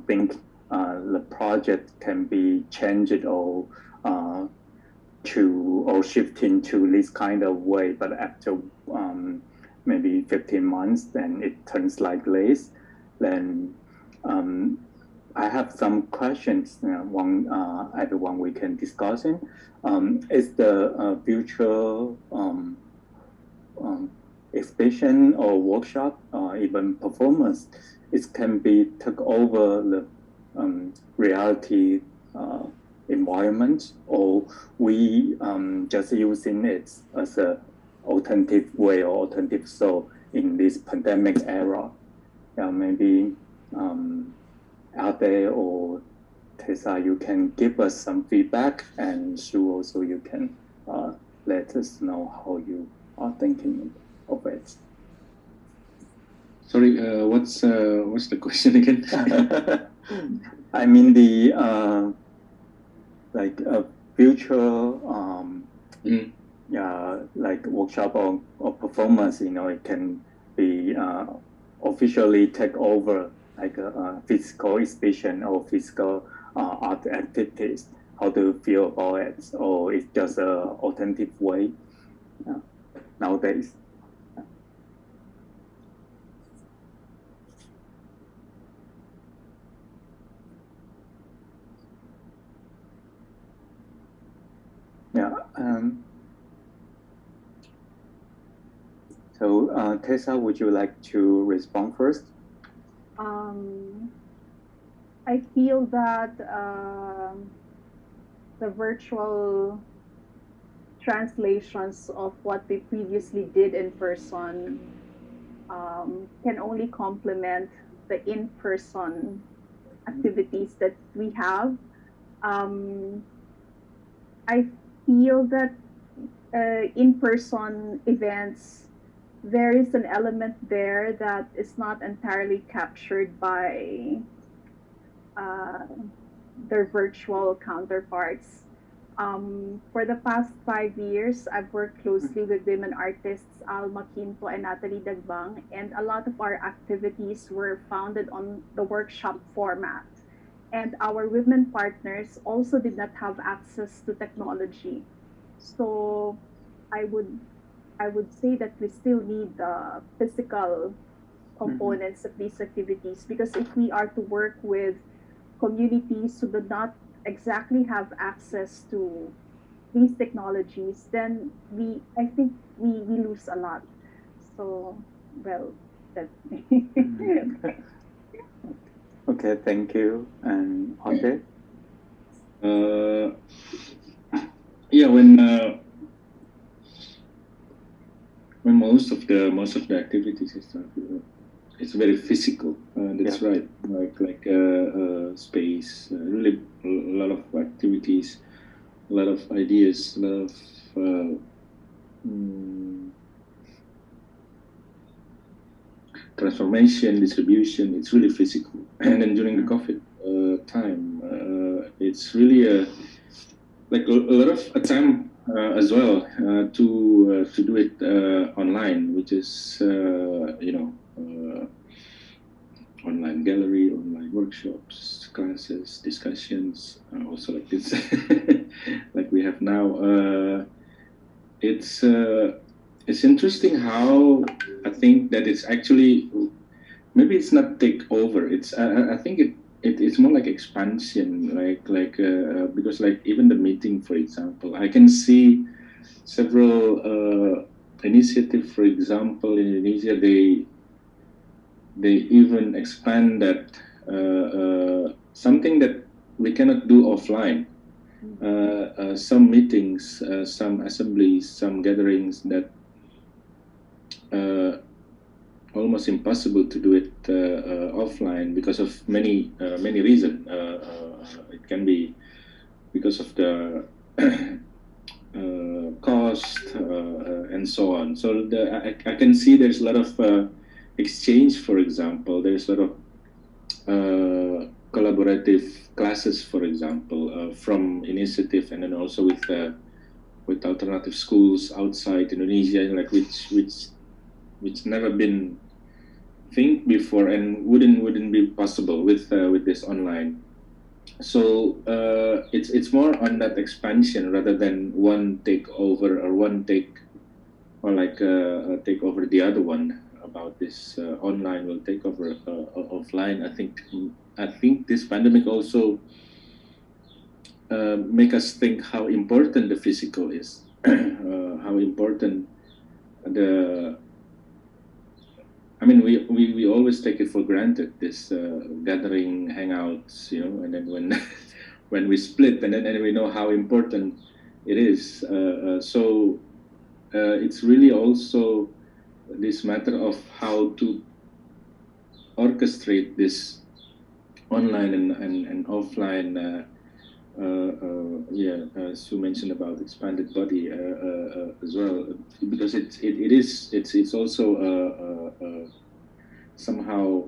think the project can be changed or shifting to this kind of way, but after maybe 15 months, then it turns like this. Then I have some questions. Everyone we can discuss in. Is the future exhibition or workshop or even performance, it can be took over the reality environment, or we just using it as a alternative way or alternative soul in this pandemic era. Maybe Ade or Tessa, you can give us some feedback, and Sue also you can let us know how you are thinking of it. Sorry, what's the question again? I mean the like a future like workshop or performance. It can be officially take over like a physical exhibition or physical art activities. How do you feel about it? Or it's just an alternative way nowadays? So Tessa, would you like to respond first? I feel that the virtual translations of what we previously did in person can only complement the in-person activities that we have. I feel that in-person events, there is an element there that is not entirely captured by their virtual counterparts. For the past 5 years, I've worked closely with women artists Alma Quinto and Natalie Dagbang, and a lot of our activities were founded on the workshop format. And our women partners also did not have access to technology. So I would say that we still need the physical components of these activities, because if we are to work with communities who do not exactly have access to these technologies, then I think we lose a lot. So, well, that's me. Okay, thank you. And Ade? When most of the activities it's very physical. That's right. Like space, really a lot of activities, a lot of ideas, a lot of transformation, distribution. It's really physical. And then during the COVID time, it's really a lot of time as well to do it online, which is online gallery, online workshops, classes, discussions, also like this, like we have now. It's interesting how I think that it's actually, maybe it's not take over. It's I think it's more like expansion, because like even the meeting, for example, I can see several initiatives. For example, in Indonesia, they even expand that something that we cannot do offline. Some meetings, some assemblies, some gatherings that almost impossible to do it offline because of many reasons. It can be because of the cost and so on. So I can see there's a lot of exchange. For example, there's a lot of collaborative classes, for example, from initiative, and then also with alternative schools outside Indonesia, like which never been think before and wouldn't be possible with this online. So it's more on that expansion rather than one take over or take over the other one. About this online will take over offline. I think this pandemic also make us think how important the physical is, how important we always take it for granted, this gathering, hangouts, and then when we split, and then we know how important it is. So it's really also this matter of how to orchestrate this online and offline. As you mentioned about expanded body as well, because it's also somehow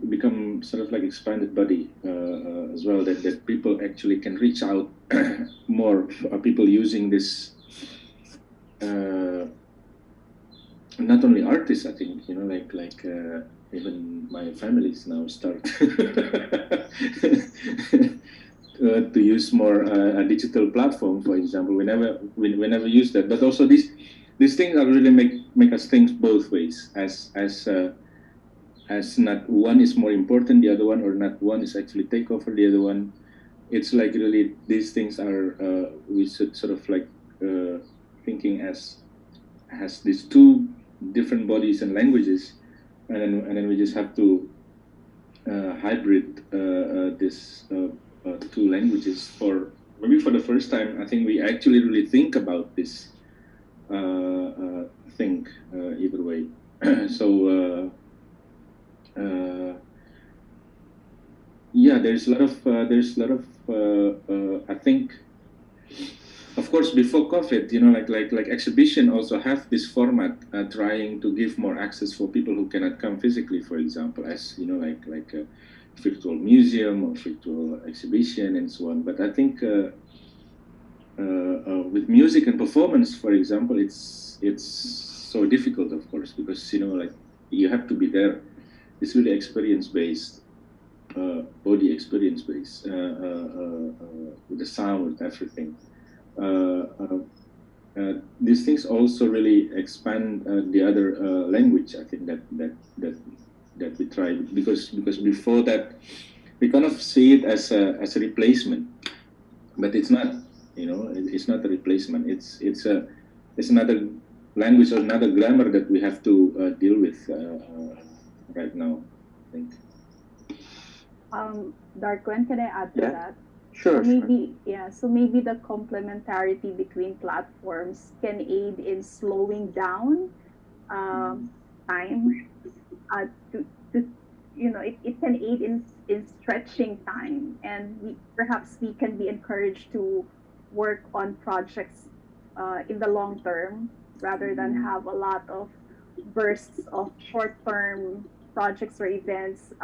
become sort of like expanded body as well, that people actually can reach out more. People using this, not only artists, I think, like even my families now start to use more a digital platform, for example. We never use that, but also these things are really make us think both ways, as not one is more important the other one, or not one is actually take over the other one. It's like really these things are we should sort of like thinking as these two different bodies and languages, and then we just have to hybrid this two languages for maybe for the first time. I think we actually really think about this thing either way. So there's a lot of I think, of course, before COVID, like exhibition also have this format, trying to give more access for people who cannot come physically, for example, as like a virtual museum or virtual exhibition and so on. But I think with music and performance, for example, it's so difficult, of course, because like you have to be there. It's really experience-based, body experience-based, with the sound, with everything. These things also really expand the other language. I think that we try, because before that we kind of see it as a replacement, but it's not. It's not a replacement. It's another language or another grammar that we have to deal with right now, I think. Darkwin, can I add to that? Sure. So maybe the complementarity between platforms can aid in slowing down time. It can aid in stretching time, and perhaps we can be encouraged to work on projects in the long term rather than have a lot of bursts of short-term projects or events,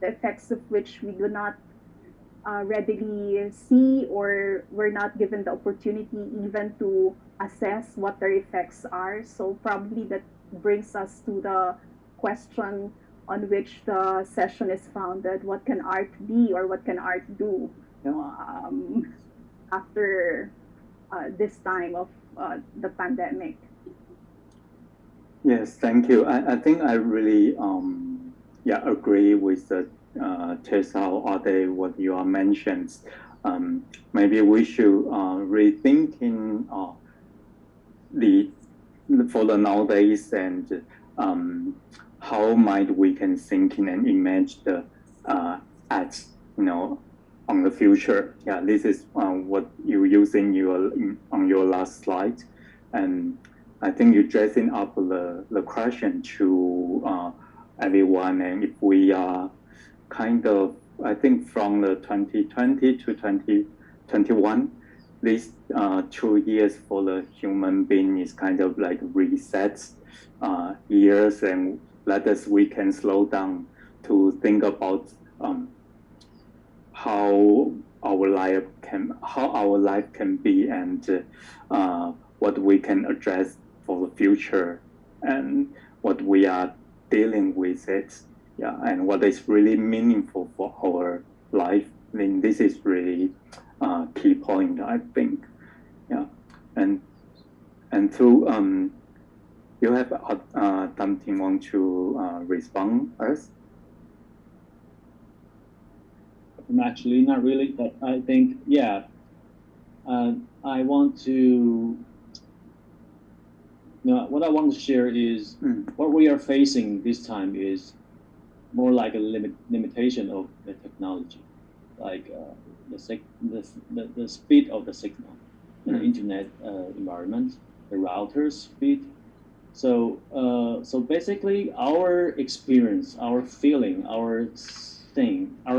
the effects of which we do not readily see, or we're not given the opportunity even to assess what their effects are. So probably that brings us to the question on which the session is founded: what can art be, or what can art do after this time of the pandemic? Yes, thank you. I think I really agree with the Tessa or Ade, what you are mentioned. Maybe we should rethink for the nowadays, and how might we can think in and imagine the arts, on the future. Yeah, this is what you use on your last slide, and I think you're dressing up the question to everyone, and if we are kind of, I think from the 2020 to 2021, these 2 years for the human being is kind of like reset years, and we can slow down to think about how our life can be, and what we can address for the future, and what we are dealing with it. Yeah, and what is really meaningful for our life. I mean, this is really key point, I think. Yeah, and through you have something want to respond us? Actually, not really, but I think, I want to, what I want to share is what we are facing this time is more like a limitation of the technology, like the speed of the signal. internet environment, the router speed. So basically, our experience, our feeling, our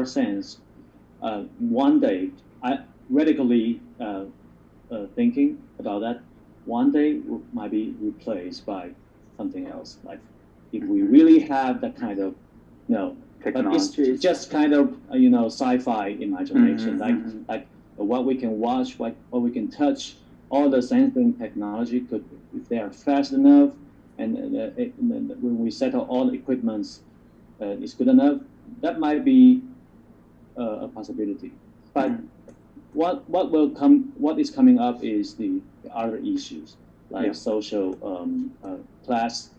sense, one day, I radically thinking about that, one day might be replaced by something else. Like if we really have that kind of, technology. But it's just kind of sci-fi imagination, like what we can watch, what we can touch. All the sensing technology could, if they are fast enough, and when we settle all the equipments, is good enough. That might be a possibility. But what is coming up is the other issues like social class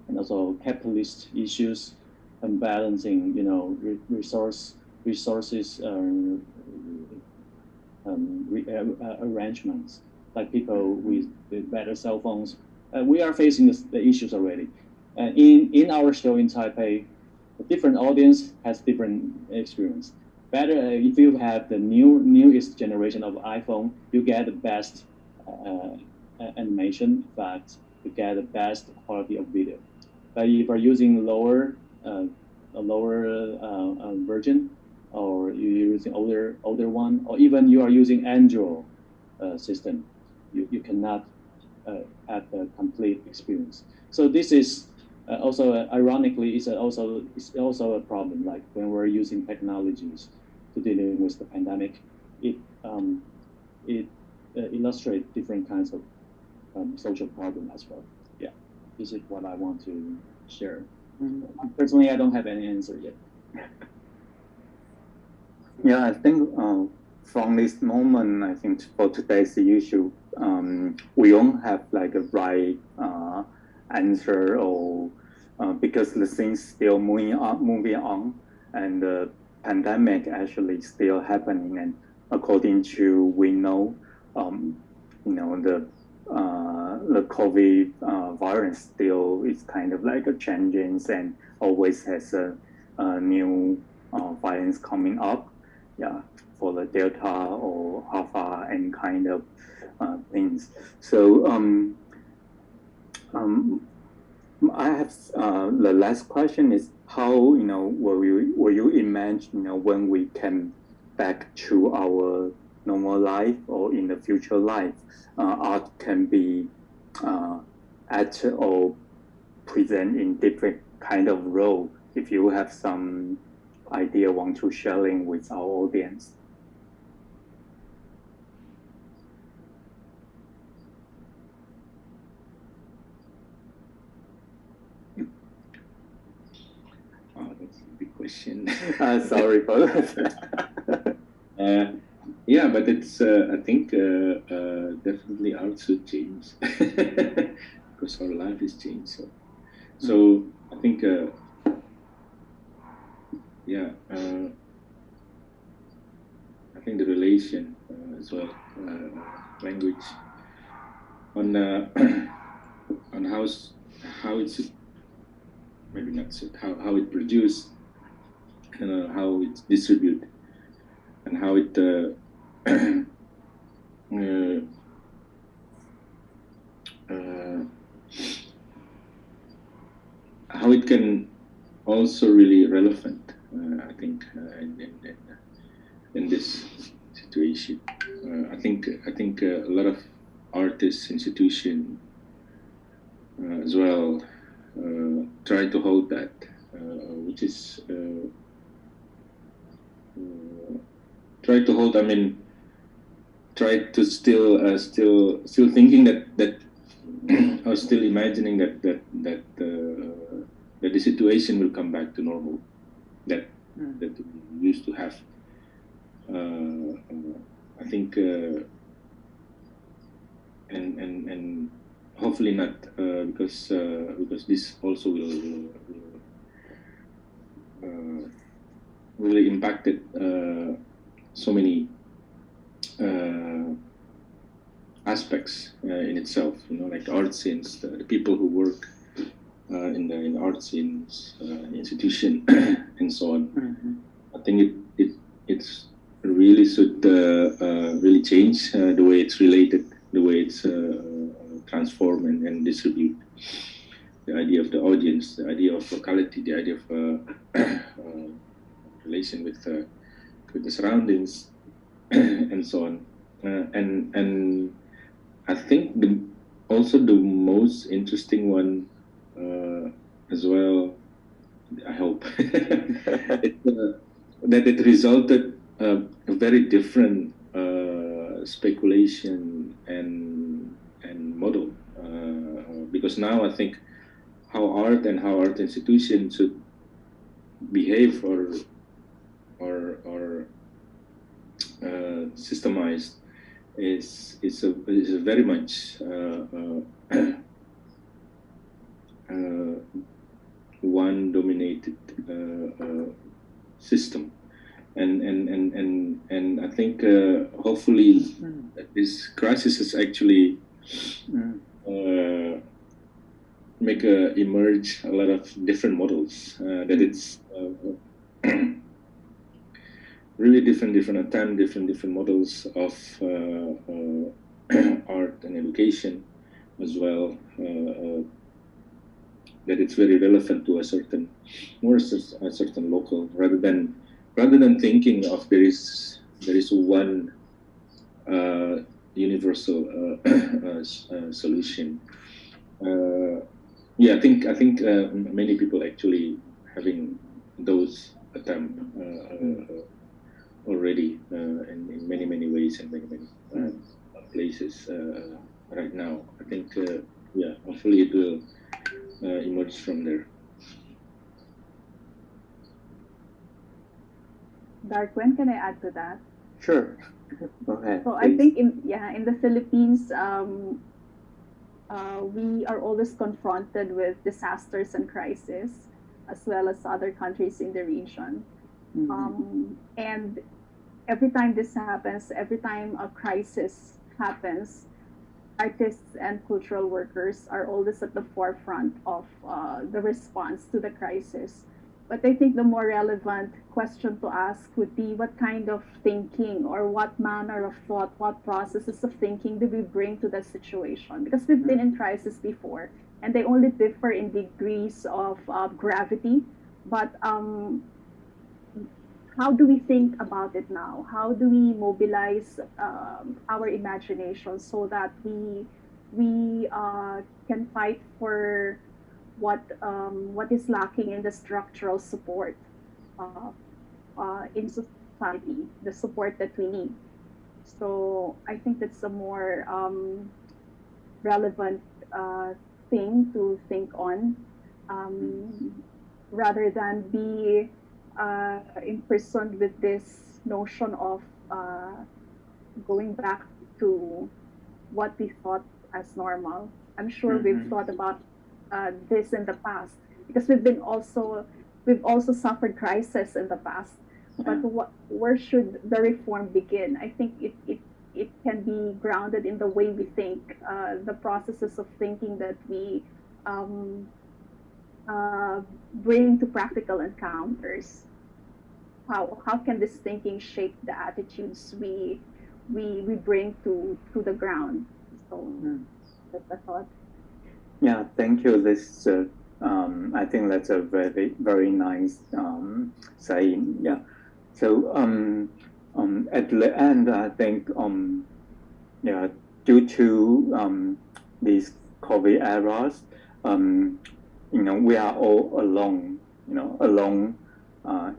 and also capitalist issues, and balancing resources arrangements, like people with better cell phones. We are facing the issues already. In our show in Taipei, a different audience has different experience. Better if you have the newest generation of iPhone, you get the best animation effects, you get the best quality of video. But if you are using a lower version, or you're using older one, or even you are using Android system, you cannot have a complete experience. So this is also ironically is also a problem. Like when we're using technologies to dealing with the pandemic, it illustrates different kinds of social problem as well. Yeah, this is what I want to share. Personally, I don't have any answer yet. Yeah, I think from this moment, I think for today's issue, we don't have like a right answer, or because the things still moving on, and the pandemic actually still happening, and according to we know, the COVID virus still is kind of like a changing, and always has a new variants coming up. Yeah, for the Delta or Alpha and kind of things. So I have the last question is how will you imagine when we come back to our normal life, or in the future life, art can be acted or present in different kind of role. If you have some idea want to sharing with our audience. Oh, that's a big question. Sorry for that. Yeah, but it's I think definitely art should change because our life is changed. So I think I think the relation as well, language on how it's maybe not how it produced, how it's distributed, and how it how it can also really relevant, I think, in this situation. I think a lot of artists, institutions as well try to hold that, which is try to hold. I mean, try to still thinking that or still imagining that the situation will come back to normal, that we used to have. I think and hopefully not because this also will really impacted so many aspects in itself, like art scenes, the people who work in the art scenes, institution, and so on. I think it's really should really change the way it's related, the way it's transformed and distribute. The idea of the audience, the idea of locality, the idea of relation with the surroundings, and so on. And I think also the most interesting one as well, I hope, that it resulted a very different speculation and model, because now I think how art and how art institutions should behave or systemized is a very much one dominated system, and I think hopefully this crisis has actually make emerge a lot of different models that it's really different attempt, different models of art and education as well, that it's very relevant to a certain local, rather than thinking of there is one universal solution. Yeah, I think many people actually having those attempts already in many ways and many places right now. I think yeah, hopefully it will emerge from there. Darwin, can I add to that? Sure. Go ahead. So please. I think in the Philippines, we are always confronted with disasters and crises, as well as other countries in the region. And every time this happens, every time a crisis happens, artists and cultural workers are always at the forefront of the response to the crisis. But I think the more relevant question to ask would be what kind of thinking or what manner of thought, what processes of thinking do we bring to the situation? Because we've been in crisis before, and they only differ in degrees of gravity. But how do we think about it now? How do we mobilize our imagination so that we can fight for what is lacking in the structural support in society, the support that we need? So I think that's a more relevant thing to think on, rather than be imprisoned with this notion of going back to what we thought as normal. I'm sure we've thought about this in the past, because we've also suffered crisis in the past. But where should the reform begin? I think it can be grounded in the way we think, the processes of thinking that we bring to practical encounters. How can this thinking shape the attitudes we bring to the ground? So that's a thought. Yeah, thank you. This I think that's a very nice saying. Yeah. So at the end, I think yeah, due to these COVID eras, we are all alone. Alone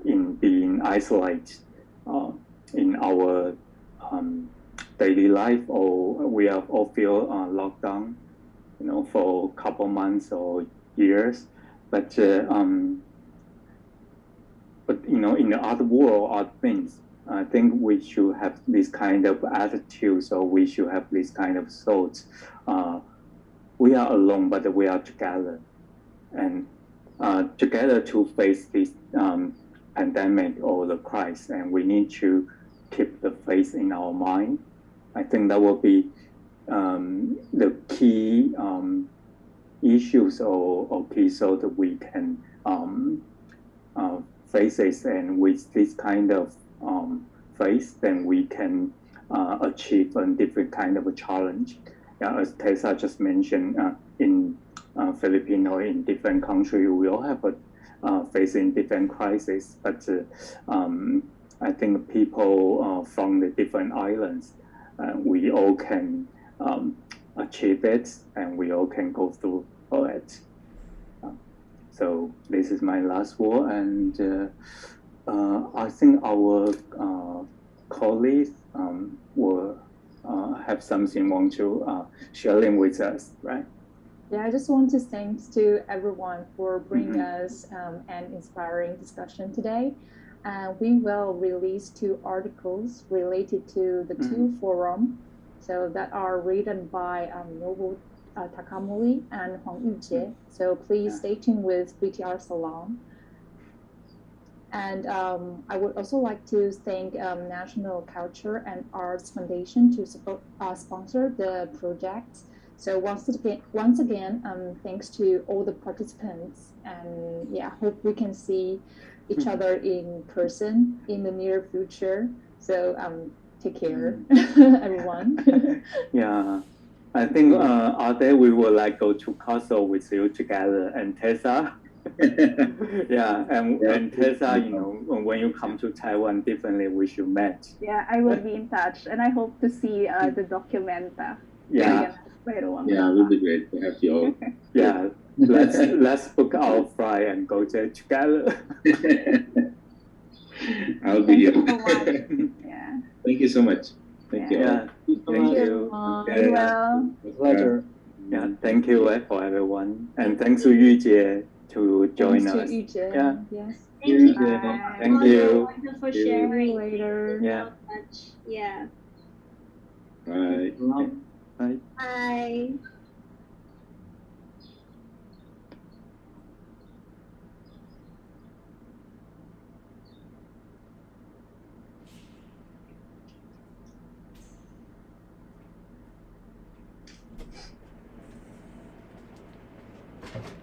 in being isolated in our daily life, or we are all feel locked down, for a couple months or years. But in the other world, other things, I think we should have this kind of attitude, so we should have this kind of thoughts. We are alone, but we are together, and together to face this pandemic or the crisis, and we need to keep the faith in our mind. I think that will be the key issues or key so that we can face it, and with this kind of face, then we can achieve a different kind of a challenge. As Tessa just mentioned, in Filipino, in different countries, we all have facing different crises. But I think people from the different islands, we all can achieve it, and we all can go through all it. So this is my last word, and I think our colleagues will have something want to sharing with us, right? Yeah, I just want to thanks to everyone for bringing us an inspiring discussion today. We will release 2 articles related to the 2 forum, so that are written by Nobu Takamori and Huang Yujie. So please stay tuned with BTR Salon. And I would also like to thank National Culture and Arts Foundation to sponsor the project. So once again, thanks to all the participants, and yeah, hope we can see each other in person in the near future. So take care, everyone. Yeah, I think Ade, we would like go to Kosovo with you together, and Tessa. Yeah, and Tessa, you know, when you come to Taiwan, definitely we should meet. Yeah, I will be in touch, and I hope to see the documenta. Yeah. Yeah, it would be great to have you all. Yeah, let's book our flight and go there together. I'll be here. Yeah. Thank you so much. Thank you all. Yeah, thank you. Well. Pleasure. Yeah, thank you for everyone, and thanks to Yujie to join us. Thanks to Yujie. Yeah. Yes. Thank you. Thank you. For sharing. Later. Yeah. Yeah. Bye. Bye. Bye. Okay.